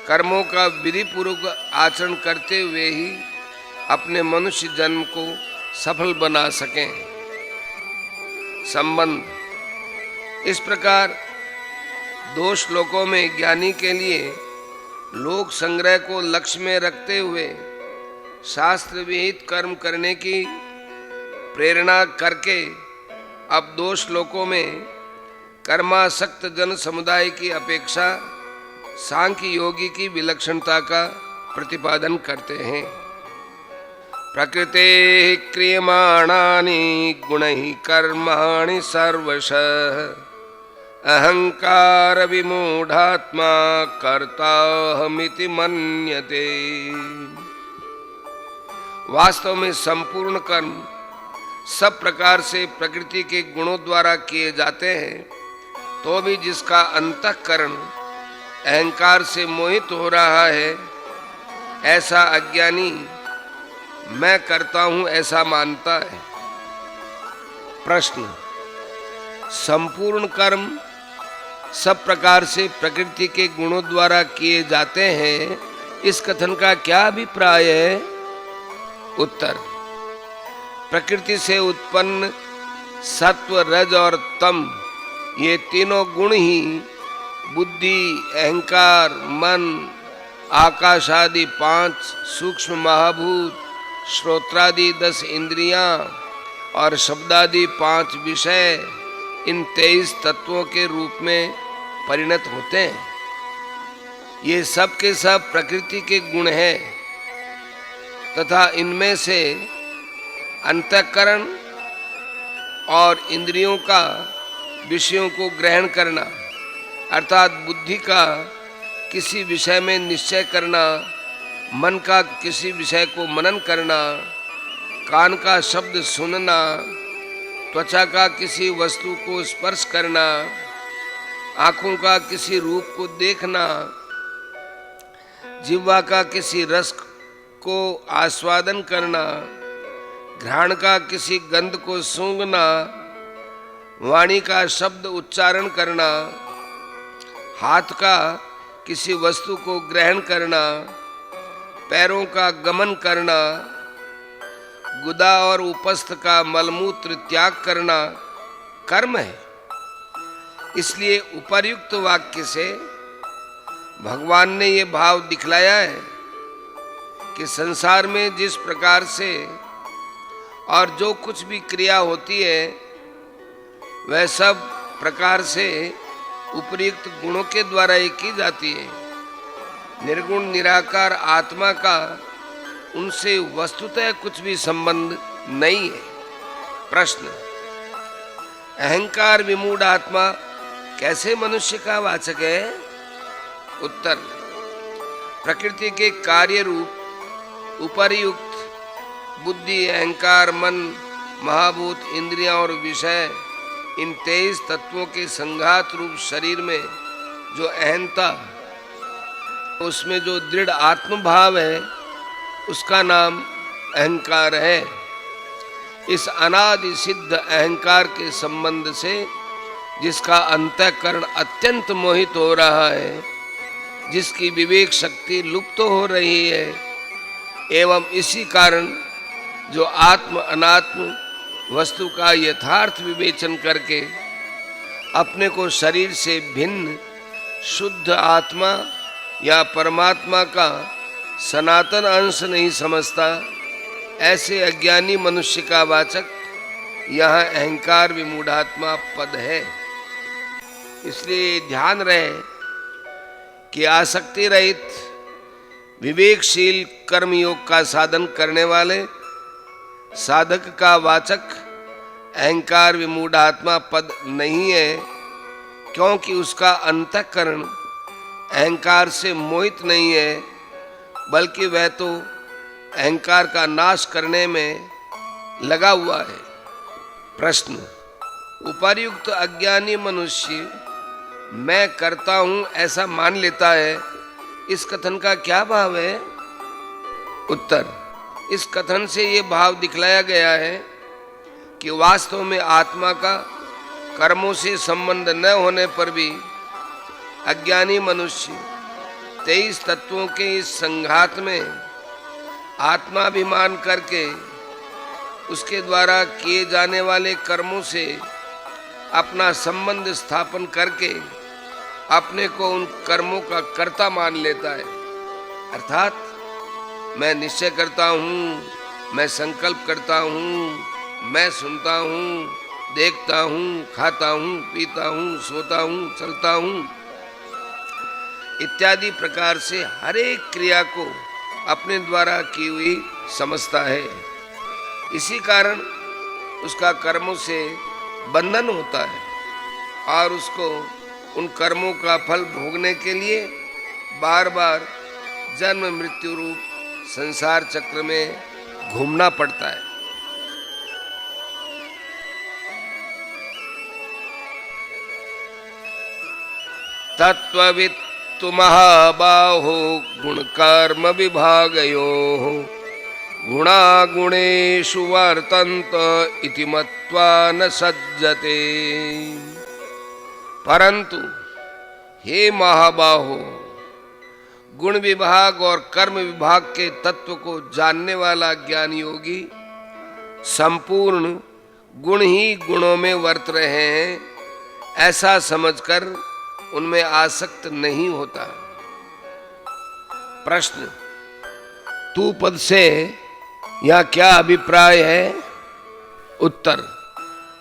कर्मों का विधि पूर्वक आचरण करते हुए ही अपने मनुष्य जन्म को सफल बना सकें। संबंध: इस प्रकार दो श्लोकों में ज्ञानी के लिए लोक संग्रह को लक्ष्य में रखते हुए शास्त्र विहित कर्म करने की प्रेरणा करके अब दो श्लोकों में कर्मासक्त जन समुदाय की अपेक्षा सांख्य योगी की विलक्षणता का प्रतिपादन करते हैं। प्रकृते क्रियमाणानि गुणैः कर्माणि सर्वशः अहंकार विमूढ़ात्मा कर्ताहमिति मन्यते। वास्तव में संपूर्ण कर्म सब प्रकार से प्रकृति के गुणों द्वारा किए जाते हैं, तो भी जिसका अंतःकरण अहंकार से मोहित हो रहा है, ऐसा अज्ञानी मैं करता हूं ऐसा मानता है। प्रश्न: संपूर्ण कर्म सब प्रकार से प्रकृति के गुणों द्वारा किए जाते हैं, इस कथन का क्या अभिप्राय है? उत्तर: प्रकृति से उत्पन्न सत्व, रज और तम ये तीनों गुण ही बुद्धि, अहंकार, मन आकाशादि 5 सूक्ष्म महाभूत, श्रोत्रादि 10 इंद्रियां और शब्दादि 5 विषय इन 23 तत्वों के रूप में परिणत होते हैं। ये सब के सब प्रकृति के गुण हैं तथा इनमें से अंतःकरण और इंद्रियों का विषयों को ग्रहण करना अर्थात बुद्धि का किसी विषय में निश्चय करना, मन का किसी विषय को मनन करना, कान का शब्द सुनना, त्वचा का किसी वस्तु को स्पर्श करना, आँखों का किसी रूप को देखना, जिह्वा का किसी रस को आस्वादन करना, घ्राण का किसी गंध को सूंघना, वाणी का शब्द उच्चारण करना, हाथ का किसी वस्तु को ग्रहण करना, पैरों का गमन करना, गुदा और उपस्थ का मलमूत्र त्याग करना कर्म है। इसलिए उपर्युक्त वाक्य से भगवान ने ये भाव दिखलाया है कि संसार में जिस प्रकार से और जो कुछ भी क्रिया होती है वह सब प्रकार से उपर्युक्त गुणों के द्वारा ही की जाती है। निर्गुण निराकार आत्मा का उनसे वस्तुतः कुछ भी संबंध नहीं है। प्रश्न, अहंकार विमूढ़ आत्मा कैसे मनुष्य का वाचक है? उत्तर, प्रकृति के कार्य रूप उपर्युक्त बुद्धि, अहंकार, मन, महाभूत, इंद्रियां और विषय इन 23 तत्वों के संघात रूप शरीर में जो अहंता, उसमें जो दृढ़ आत्मभाव है उसका नाम अहंकार है। इस अनादि सिद्ध अहंकार के संबंध से जिसका अंतःकरण अत्यंत मोहित हो रहा है, जिसकी विवेक शक्ति लुप्त हो रही है, एवं इसी कारण जो आत्म अनात्म वस्तु का यथार्थ विवेचन करके अपने को शरीर से भिन्न शुद्ध आत्मा या परमात्मा का सनातन अंश नहीं समझता, ऐसे अज्ञानी मनुष्य का वाचक यहाँ अहंकार विमूढ़ात्मा पद है। इसलिए ध्यान रहे कि आसक्ति रहित विवेकशील कर्मयोग का साधन करने वाले साधक का वाचक अहंकार विमूढ़ात्मा पद नहीं है, क्योंकि उसका अंतःकरण अहंकार से मोहित नहीं है, बल्कि वह तो अहंकार का नाश करने में लगा हुआ है। प्रश्न, उपर्युक्त अज्ञानी मनुष्य मैं करता हूं ऐसा मान लेता है, इस कथन का क्या भाव है? उत्तर, इस कथन से ये भाव दिखलाया गया है कि वास्तव में आत्मा का कर्मों से संबंध न होने पर भी अज्ञानी मनुष्य 23 तत्वों के इस संघात में आत्माभिमान करके उसके द्वारा किए जाने वाले कर्मों से अपना संबंध स्थापन करके अपने को उन कर्मों का कर्ता मान लेता है। अर्थात मैं निश्चय करता हूँ, मैं संकल्प करता हूँ, मैं सुनता हूँ, देखता हूँ, खाता हूँ, पीता हूँ, सोता हूँ, चलता हूँ इत्यादि प्रकार से हर एक क्रिया को अपने द्वारा की हुई समझता है। इसी कारण उसका कर्मों से बंधन होता है और उसको उन कर्मों का फल भोगने के लिए बार बार जन्म मृत्यु रूप संसार चक्र में घूमना पड़ता है। तत्त्ववित्तु महाबाहो गुण कर्म विभागयोः गुणागुणेषु वर्तन्त इति मत्वा न सज्जते। परंतु हे महाबाहो, गुण विभाग और कर्म विभाग के तत्व को जानने वाला ज्ञान योगी संपूर्ण गुण ही गुणों में वर्त रहे हैं ऐसा समझकर उनमें आसक्त नहीं होता। प्रश्न, तू पद से यहाँ क्या अभिप्राय है? उत्तर,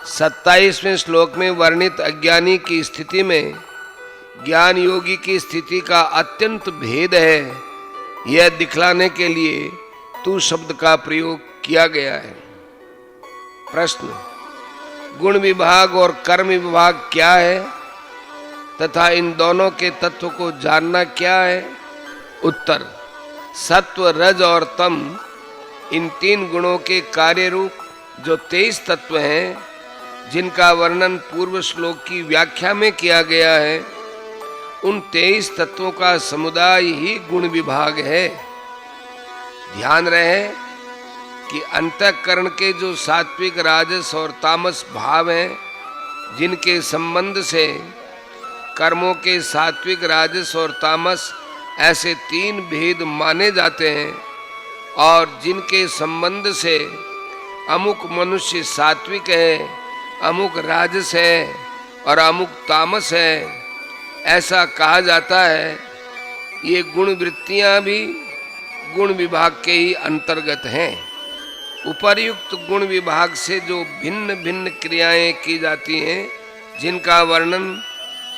27वें श्लोक में वर्णित अज्ञानी की स्थिति में ज्ञान योगी की स्थिति का अत्यंत भेद है, यह दिखलाने के लिए तू शब्द का प्रयोग किया गया है। प्रश्न, गुण विभाग और कर्म विभाग क्या है तथा इन दोनों के तत्व को जानना क्या है? उत्तर, सत्व, रज और तम, इन 3 गुणों के कार्य रूप जो 23 तत्व हैं, जिनका वर्णन पूर्व श्लोक की व्याख्या में किया गया है, उन 23 तत्वों का समुदाय ही गुण विभाग है। ध्यान रहे कि अंतःकरण के जो सात्विक, राजस और तामस भाव हैं, जिनके संबंध से कर्मों के सात्विक, राजस और तामस ऐसे 3 भेद माने जाते हैं, और जिनके संबंध से अमुक मनुष्य सात्विक है, अमुक राजस है और अमुक तामस है, ऐसा कहा जाता है, ये गुण वृत्तियां भी गुण विभाग के ही अंतर्गत हैं। उपर्युक्त गुण विभाग से जो भिन्न भिन्न क्रियाएं की जाती हैं, जिनका वर्णन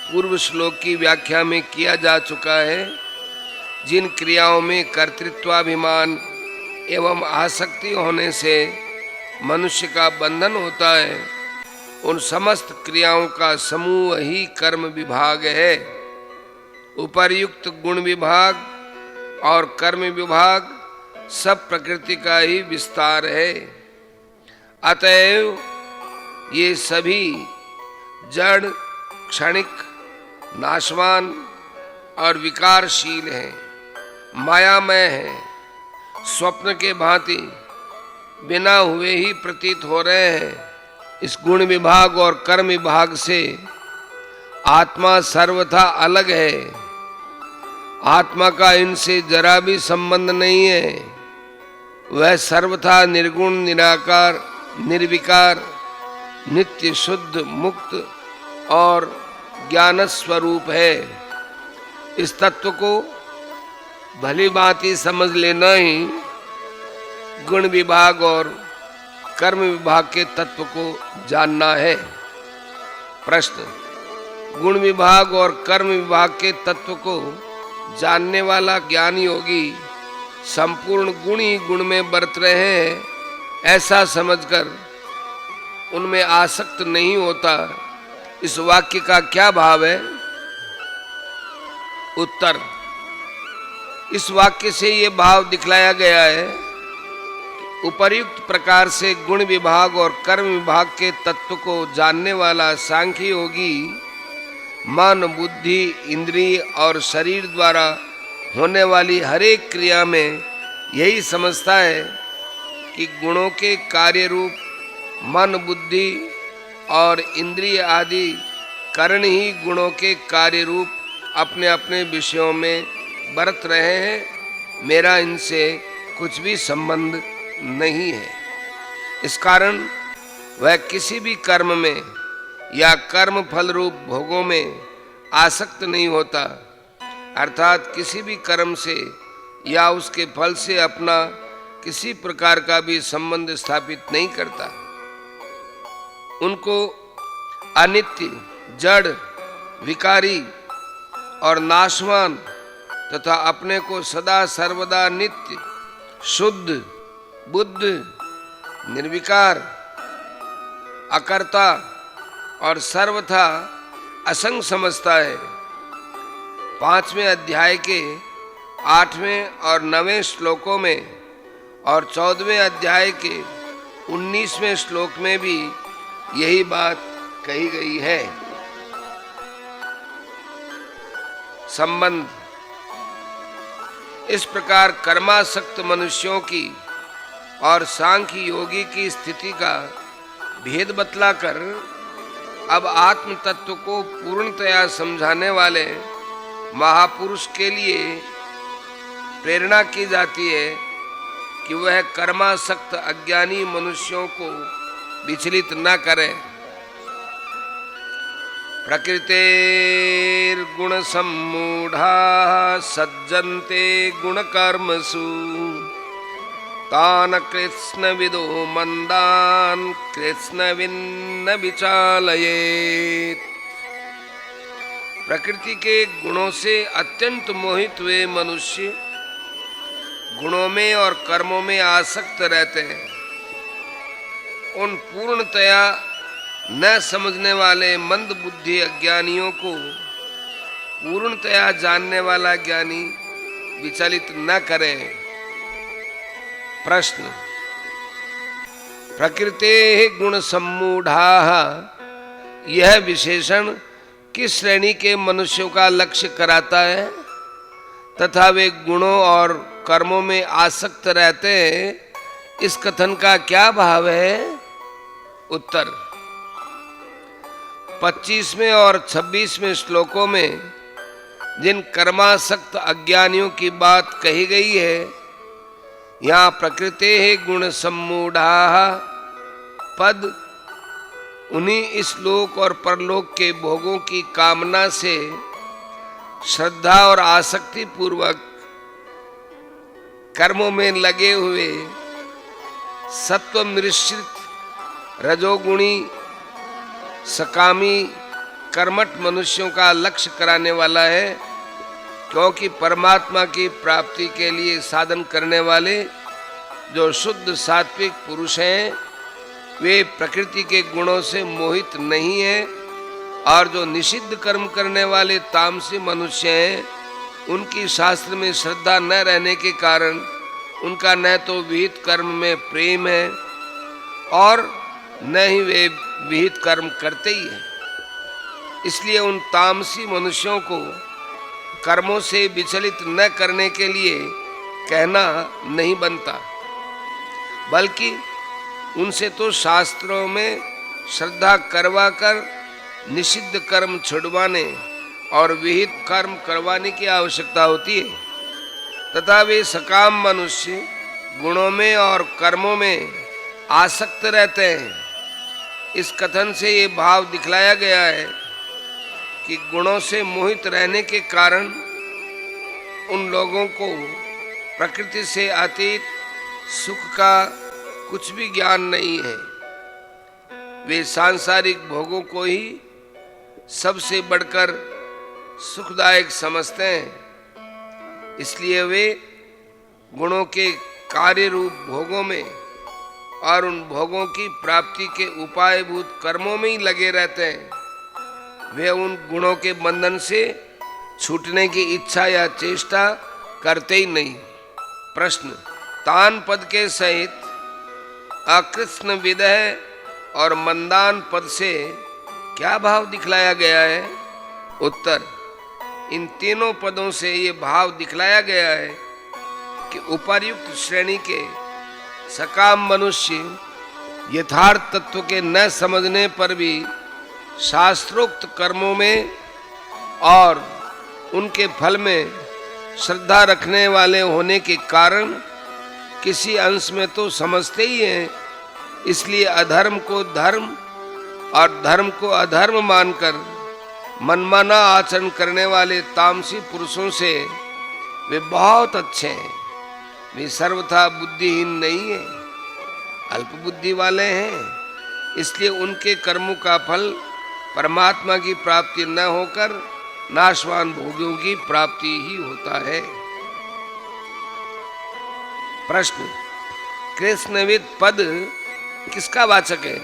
पूर्व श्लोक की व्याख्या में किया जा चुका है, जिन क्रियाओं में कर्तृत्वाभिमान एवं आसक्ति होने से मनुष्य का बंधन होता है, उन समस्त क्रियाओं का समूह ही कर्म विभाग है। उपर्युक्त गुण विभाग और कर्म विभाग सब प्रकृति का ही विस्तार है। अतएव ये सभी जड़, क्षणिक, नाशवान और विकारशील हैं, मायामय हैं, स्वप्न के भांति बिना हुए ही प्रतीत हो रहे हैं। इस गुण विभाग और कर्म विभाग से आत्मा सर्वथा अलग है। आत्मा का इनसे जरा भी संबंध नहीं है। वह सर्वथा निर्गुण, निराकार, निर्विकार, नित्य, शुद्ध, मुक्त और ज्ञान स्वरूप है। इस तत्व को भली भांति समझ लेना ही गुण विभाग और कर्म विभाग के तत्व को जानना है। प्रश्न, गुण विभाग और कर्म विभाग के तत्व को जानने वाला ज्ञान योगी संपूर्ण गुण ही गुण में बरत रहे हैं, ऐसा समझकर उनमें आसक्त नहीं होता। इस वाक्य का क्या भाव है? उत्तर, इस वाक्य से ये भाव दिखलाया गया है कि उपर्युक्त प्रकार से गुण विभाग और कर्म विभाग के तत्व को जानने वाला सांख्य योगी मन, बुद्धि, इंद्रिय और शरीर द्वारा होने वाली हर एक क्रिया में यही समझता है कि गुणों के कार्य रूप मन, बुद्धि और इंद्रिय आदि करण ही गुणों के कार्य रूप अपने अपने विषयों में बरत रहे हैं। मेरा इनसे कुछ भी संबंध नहीं है। इस कारण वह किसी भी कर्म में या कर्म फल रूप भोगों में आसक्त नहीं होता, अर्थात किसी भी कर्म से या उसके फल से अपना किसी प्रकार का भी संबंध स्थापित नहीं करता। उनको अनित्य, जड़, विकारी और नाशवान तथा अपने को सदा सर्वदा नित्य, शुद्ध, बुद्ध, निर्विकार, अकर्ता और सर्वथा असंग समझता है। 5वें अध्याय के 8वें और 9वें श्लोकों में और 14वें अध्याय के 19वें श्लोक में भी यही बात कही गई है। संबंध, इस प्रकार कर्मासक्त मनुष्यों की और सांख्य योगी की स्थिति का भेद बतलाकर अब आत्म तत्व को पूर्णतया समझाने वाले महापुरुष के लिए प्रेरणा की जाती है कि वह कर्मासक्त अज्ञानी मनुष्यों को विचलित न करें। प्रकृतेर्गुण सम्मूढ़ाः सज्जन्ते गुणकर्मसु तान् कृत्स्नविदो मंदान् कृत्स्नविन्न विचालयेत्। प्रकृति के गुणों से अत्यंत मोहित हुए मनुष्य गुणों में और कर्मों में आसक्त रहते हैं। उन पूर्णतया न समझने वाले मंद बुद्धि अज्ञानियों को पूर्णतया जानने वाला ज्ञानी विचलित न करे। प्रश्न, प्रकृते गुण सम्मूढ़ाः, यह विशेषण किस श्रेणी के मनुष्यों का लक्ष्य कराता है तथा वे गुणों और कर्मों में आसक्त रहते हैं, इस कथन का क्या भाव है? उत्तर, 25वें और 26वें श्लोकों में जिन कर्मासक्त अज्ञानियों की बात कही गई है, यहाँ प्रकृते गुण सम्मूढ़ाः पद उन्हीं इस लोक और परलोक के भोगों की कामना से श्रद्धा और आसक्ति पूर्वक कर्मों में लगे हुए सत्व मिश्रित रजोगुणी सकामी कर्मठ मनुष्यों का लक्ष्य कराने वाला है, क्योंकि परमात्मा की प्राप्ति के लिए साधन करने वाले जो शुद्ध सात्विक पुरुष हैं वे प्रकृति के गुणों से मोहित नहीं हैं, और जो निषिद्ध कर्म करने वाले तामसी मनुष्य हैं उनकी शास्त्र में श्रद्धा न रहने के कारण उनका न तो विहित कर्म में प्रेम है और न ही वे विहित कर्म करते ही हैं। इसलिए उन तामसी मनुष्यों को कर्मों से विचलित न करने के लिए कहना नहीं बनता, बल्कि उनसे तो शास्त्रों में श्रद्धा करवाकर निषिद्ध कर्म छुड़वाने और विहित कर्म करवाने की आवश्यकता होती है, तथा वे सकाम मनुष्य गुणों में और कर्मों में आसक्त रहते हैं। इस कथन से ये भाव दिखलाया गया है कि गुणों से मोहित रहने के कारण उन लोगों को प्रकृति से अतीत सुख का कुछ भी ज्ञान नहीं है। वे सांसारिक भोगों को ही सबसे बढ़कर सुखदायक समझते हैं, इसलिए वे गुणों के कार्य रूप भोगों में और उन भोगों की प्राप्ति के उपायभूत कर्मों में ही लगे रहते हैं। वे उन गुणों के बंधन से छूटने की इच्छा या चेष्टा करते ही नहीं। प्रश्न, तान पद के सहित अकृत्स्न विदह और मंदान पद से क्या भाव दिखलाया गया है? उत्तर, इन तीनों पदों से ये भाव दिखलाया गया है कि उपर्युक्त श्रेणी के सकाम मनुष्य यथार्थ तत्व के न समझने पर भी शास्त्रोक्त कर्मों में और उनके फल में श्रद्धा रखने वाले होने के कारण किसी अंश में तो समझते ही हैं, इसलिए अधर्म को धर्म और धर्म को अधर्म मानकर मनमाना आचरण करने वाले तामसी पुरुषों से वे बहुत अच्छे हैं। वे सर्वथा बुद्धिहीन नहीं है, अल्प बुद्धि वाले हैं, इसलिए उनके कर्मों का फल परमात्मा की प्राप्ति न होकर नाशवान भोगों की प्राप्ति ही होता है। प्रश्न, कृष्णविद पद किसका वाचक है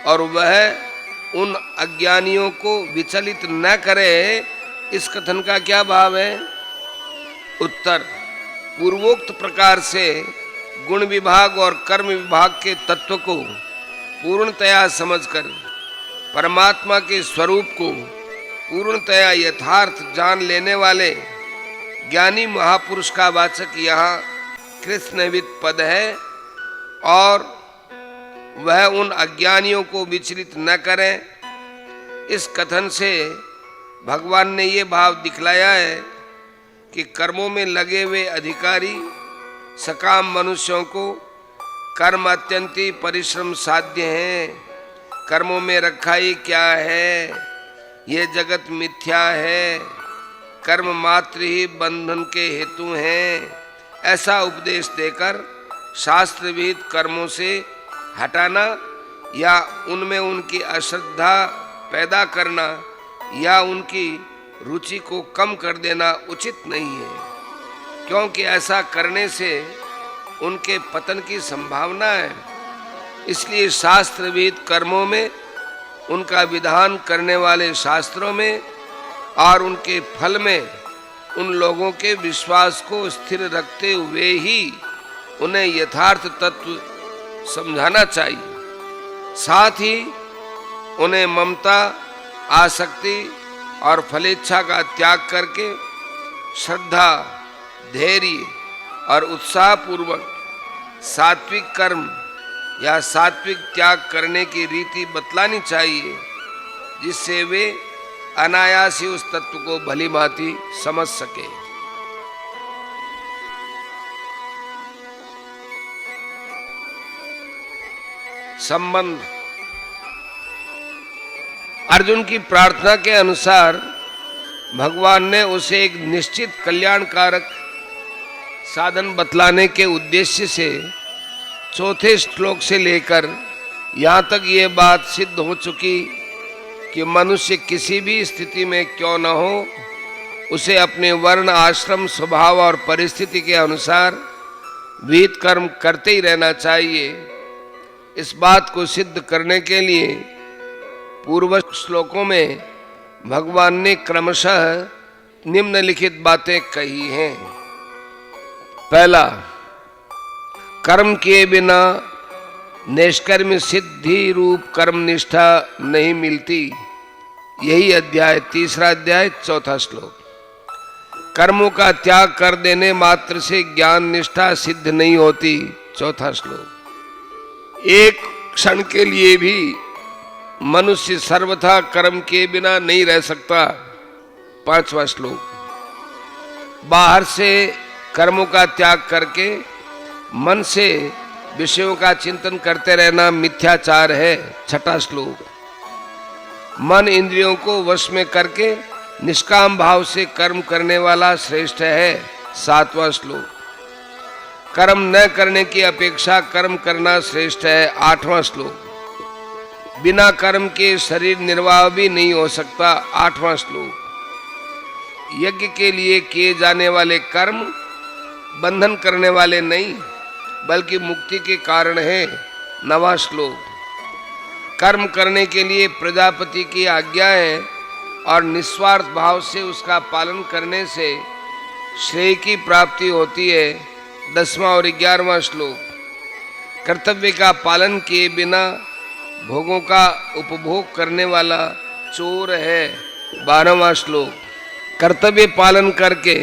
और वह उन अज्ञानियों को विचलित न करे, इस कथन का क्या भाव है? उत्तर, पूर्वोक्त प्रकार से गुण विभाग और कर्म विभाग के तत्व को पूर्णतया समझकर परमात्मा के स्वरूप को पूर्णतया यथार्थ जान लेने वाले ज्ञानी महापुरुष का वाचक यहाँ कृष्णविद पद है, और वह उन अज्ञानियों को विचलित न करें। इस कथन से भगवान ने ये भाव दिखलाया है कि कर्मों में लगे हुए अधिकारी सकाम मनुष्यों को कर्म अत्यंत परिश्रम साध्य हैं, कर्मों में रखा ही क्या है, ये जगत मिथ्या है, कर्म मात्र ही बंधन के हेतु हैं, ऐसा उपदेश देकर शास्त्र विहित कर्मों से हटाना या उनमें उनकी अश्रद्धा पैदा करना या उनकी रुचि को कम कर देना उचित नहीं है, क्योंकि ऐसा करने से उनके पतन की संभावना है। इसलिए शास्त्र विहित कर्मों में, उनका विधान करने वाले शास्त्रों में और उनके फल में उन लोगों के विश्वास को स्थिर रखते हुए ही उन्हें यथार्थ तत्व समझाना चाहिए। साथ ही उन्हें ममता, आसक्ति और फलेच्छा का त्याग करके श्रद्धा, धैर्य और उत्साह पूर्वक सात्विक कर्म या सात्विक त्याग करने की रीति बतलानी चाहिए, जिससे वे अनायास ही उस तत्व को भली भांति समझ सके। संबंध। अर्जुन की प्रार्थना के अनुसार भगवान ने उसे एक निश्चित कल्याणकारक साधन बतलाने के उद्देश्य से चौथे श्लोक से लेकर यहाँ तक ये बात सिद्ध हो चुकी कि मनुष्य किसी भी स्थिति में क्यों न हो, उसे अपने वर्ण, आश्रम, स्वभाव और परिस्थिति के अनुसार विहित कर्म करते ही रहना चाहिए। इस बात को सिद्ध करने के लिए पूर्व श्लोकों में भगवान ने क्रमशः निम्नलिखित बातें कही हैं। पहला, कर्म किए बिना निष्कर्म सिद्धि रूप कर्म निष्ठा नहीं मिलती। यही अध्याय, तीसरा अध्याय, चौथा श्लोक। कर्मों का त्याग कर देने मात्र से ज्ञान निष्ठा सिद्ध नहीं होती। चौथा श्लोक। एक क्षण के लिए भी मनुष्य सर्वथा कर्म किए बिना नहीं रह सकता। पांचवा श्लोक। बाहर से कर्मों का त्याग करके मन से विषयों का चिंतन करते रहना मिथ्याचार है। छठा श्लोक। मन इंद्रियों को वश में करके निष्काम भाव से कर्म करने वाला श्रेष्ठ है। सातवां श्लोक। कर्म न करने की अपेक्षा कर्म करना श्रेष्ठ है। आठवां श्लोक। बिना कर्म के शरीर निर्वाह भी नहीं हो सकता। आठवां श्लोक। यज्ञ के लिए किए जाने वाले कर्म बंधन करने वाले नहीं, बल्कि मुक्ति के कारण है। नवां श्लोक। कर्म करने के लिए प्रजापति की आज्ञा है और निस्वार्थ भाव से उसका पालन करने से श्रेय की प्राप्ति होती है। 10वां और 11वां श्लोक। कर्तव्य का पालन किए बिना भोगों का उपभोग करने वाला चोर है। 12वां श्लोक। कर्तव्य पालन करके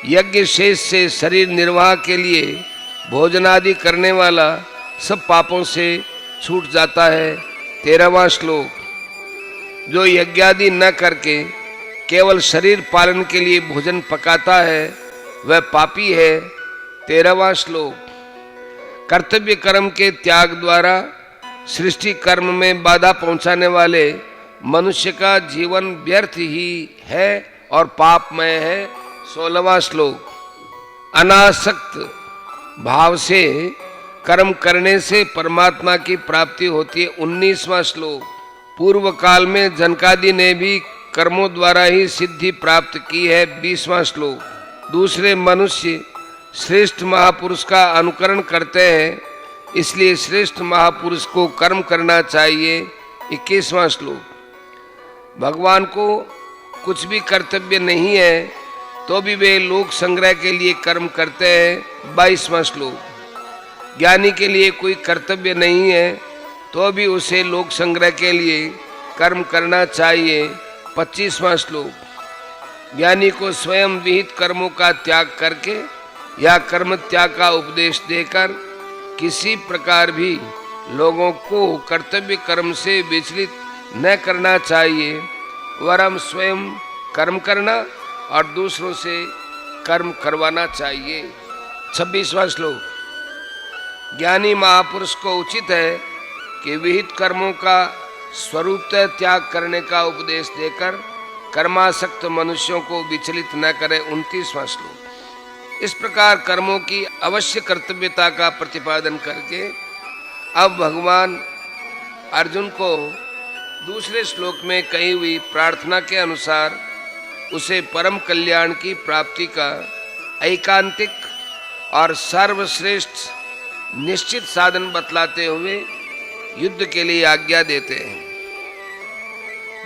यज्ञ शेष से शरीर निर्वाह के लिए भोजनादि करने वाला सब पापों से छूट जाता है। 13वां श्लोक। जो यज्ञादि न करके केवल शरीर पालन के लिए भोजन पकाता है वह पापी है। 13वां श्लोक। कर्तव्य कर्म के त्याग द्वारा सृष्टि कर्म में बाधा पहुंचाने वाले मनुष्य का जीवन व्यर्थ ही है और पापमय है। 16वां श्लोक। अनासक्त भाव से कर्म करने से परमात्मा की प्राप्ति होती है। 19वां श्लोक। पूर्व काल में जनकादि ने भी कर्मों द्वारा ही सिद्धि प्राप्त की है। 20वां श्लोक। दूसरे मनुष्य श्रेष्ठ महापुरुष का अनुकरण करते हैं, इसलिए श्रेष्ठ महापुरुष को कर्म करना चाहिए। 21वां श्लोक। भगवान को कुछ भी कर्तव्य नहीं है तो भी वे लोक संग्रह के लिए कर्म करते हैं। 22वां श्लोक। ज्ञानी के लिए कोई कर्तव्य नहीं है तो भी उसे लोक संग्रह के लिए कर्म करना चाहिए। 25वां श्लोक। ज्ञानी को स्वयं विहित कर्मों का त्याग करके या कर्म त्याग का उपदेश देकर किसी प्रकार भी लोगों को कर्तव्य कर्म से विचलित न करना चाहिए, वरम स्वयं कर्म करना और दूसरों से कर्म करवाना चाहिए। 26वां श्लोक। ज्ञानी महापुरुष को उचित है कि विहित कर्मों का स्वरूपतः त्याग करने का उपदेश देकर कर्मासक्त मनुष्यों को विचलित न करे। 29वां श्लोक। इस प्रकार कर्मों की अवश्य कर्तव्यता का प्रतिपादन करके अब भगवान अर्जुन को दूसरे श्लोक में कही हुई प्रार्थना के अनुसार उसे परम कल्याण की प्राप्ति का एकांतिक और सर्वश्रेष्ठ निश्चित साधन बतलाते हुए युद्ध के लिए आज्ञा देते हैं।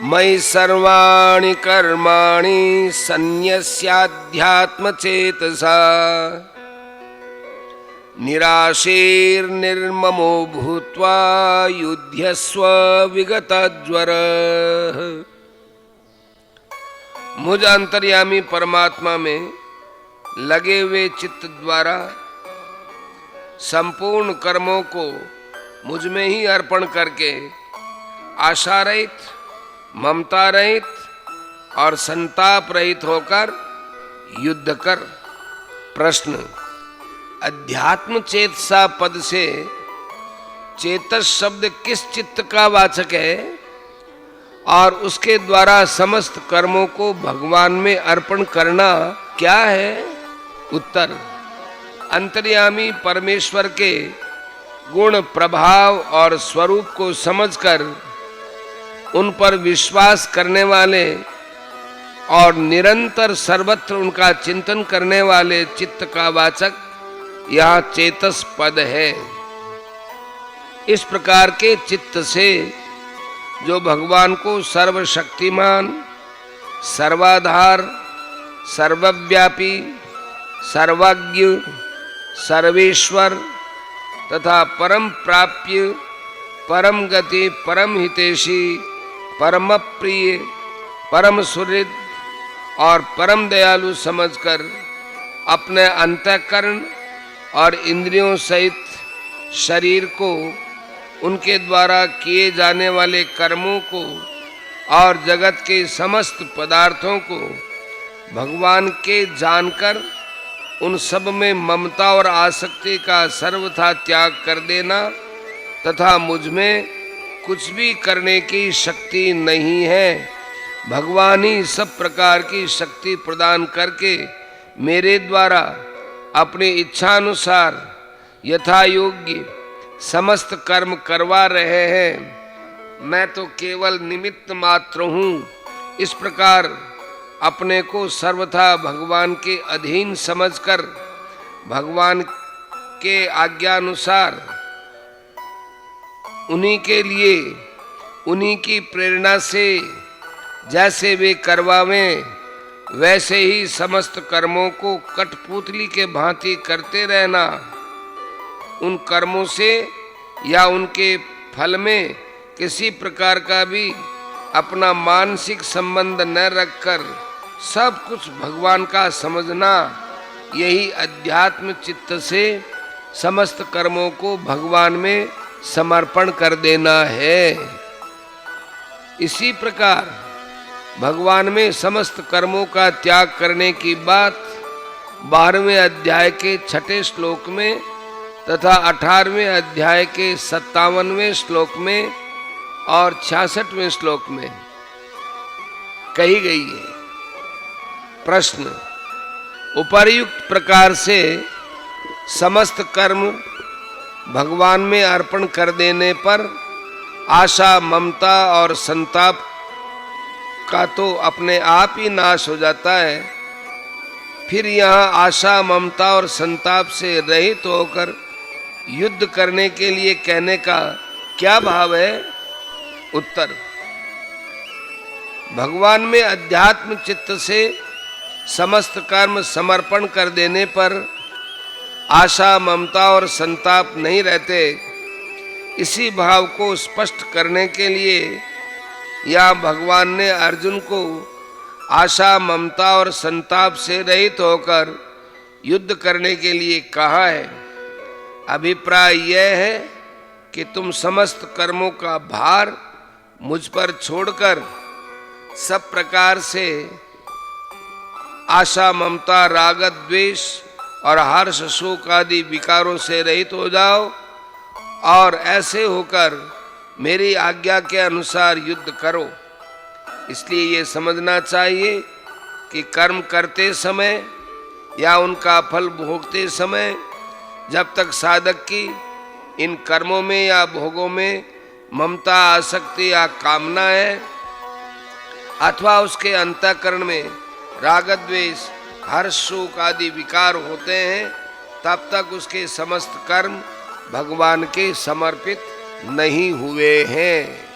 मयि सर्वाणि कर्माणि सन्न्यस्याध्यात्म चेतसा निराशीर्निर्ममो भूत्वा युध्यस्व विगतज्वरः। मुझ अंतर्यामी परमात्मा में लगे हुए चित्त द्वारा संपूर्ण कर्मों को मुझ में ही अर्पण करके आशा रहित, ममता रहित और संताप रहित होकर युद्ध कर। प्रश्न, अध्यात्म चेतसा पद से चेतस शब्द किस चित्त का वाचक है और उसके द्वारा समस्त कर्मों को भगवान में अर्पण करना क्या है? उत्तर, अंतर्यामी परमेश्वर के गुण, प्रभाव और स्वरूप को समझकर उन पर विश्वास करने वाले और निरंतर सर्वत्र उनका चिंतन करने वाले चित्त का वाचक यह चेतस पद है। इस प्रकार के चित्त से जो भगवान को सर्वशक्तिमान, सर्वाधार, सर्वव्यापी, सर्वज्ञ, सर्वेश्वर तथा परम प्राप्य, परम गति, परम हितैषी, परम प्रिय, परम सुहृद और परम दयालु समझकर अपने अंतःकरण और इंद्रियों सहित शरीर को, उनके द्वारा किए जाने वाले कर्मों को और जगत के समस्त पदार्थों को भगवान के जानकर उन सब में ममता और आसक्ति का सर्वथा त्याग कर देना तथा मुझ में कुछ भी करने की शक्ति नहीं है। भगवान ही सब प्रकार की शक्ति प्रदान करके मेरे द्वारा अपनी इच्छा अनुसार यथा योग्य समस्त कर्म करवा रहे हैं। मैं तो केवल निमित्त मात्र हूँ। इस प्रकार अपने को सर्वथा भगवान के अधीन समझकर भगवान के आज्ञानुसार उन्हीं के लिए, उन्हीं की प्रेरणा से जैसे वे करवावें वैसे ही समस्त कर्मों को कठपुतली के भांति करते रहना। उन कर्मों से या उनके फल में किसी प्रकार का भी अपना मानसिक संबंध न रखकर सब कुछ भगवान का समझना, यही अध्यात्म चित्त से समस्त कर्मों को भगवान में समर्पण कर देना है। इसी प्रकार भगवान में समस्त कर्मों का त्याग करने की बात 12वें अध्याय के 6ठे श्लोक में तथा 18वें अध्याय के 57वें श्लोक में और 66वें श्लोक में कही गई है। प्रश्न, उपर्युक्त प्रकार से समस्त कर्म भगवान में अर्पण कर देने पर आशा, ममता और संताप का तो अपने आप ही नाश हो जाता है। फिर यहाँ आशा, ममता और संताप से रहित होकर युद्ध करने के लिए कहने का क्या भाव है? उत्तर, भगवान में अध्यात्म चित्त से समस्त कर्म समर्पण कर देने पर आशा, ममता और संताप नहीं रहते। इसी भाव को स्पष्ट करने के लिए या भगवान ने अर्जुन को आशा, ममता और संताप से रहित होकर युद्ध करने के लिए कहा है। अभिप्राय यह है कि तुम समस्त कर्मों का भार मुझ पर छोड़कर सब प्रकार से आशा, ममता, राग, द्वेष और हर्ष, शोक आदि विकारों से रहित हो जाओ और ऐसे होकर मेरी आज्ञा के अनुसार युद्ध करो। इसलिए ये समझना चाहिए कि कर्म करते समय या उनका फल भोगते समय जब तक साधक की इन कर्मों में या भोगों में ममता, आसक्ति या कामना है अथवा उसके अंतःकरण में राग द्वेष, हर्ष, शोक आदि विकार होते हैं, तब तक उसके समस्त कर्म भगवान के समर्पित नहीं हुए हैं।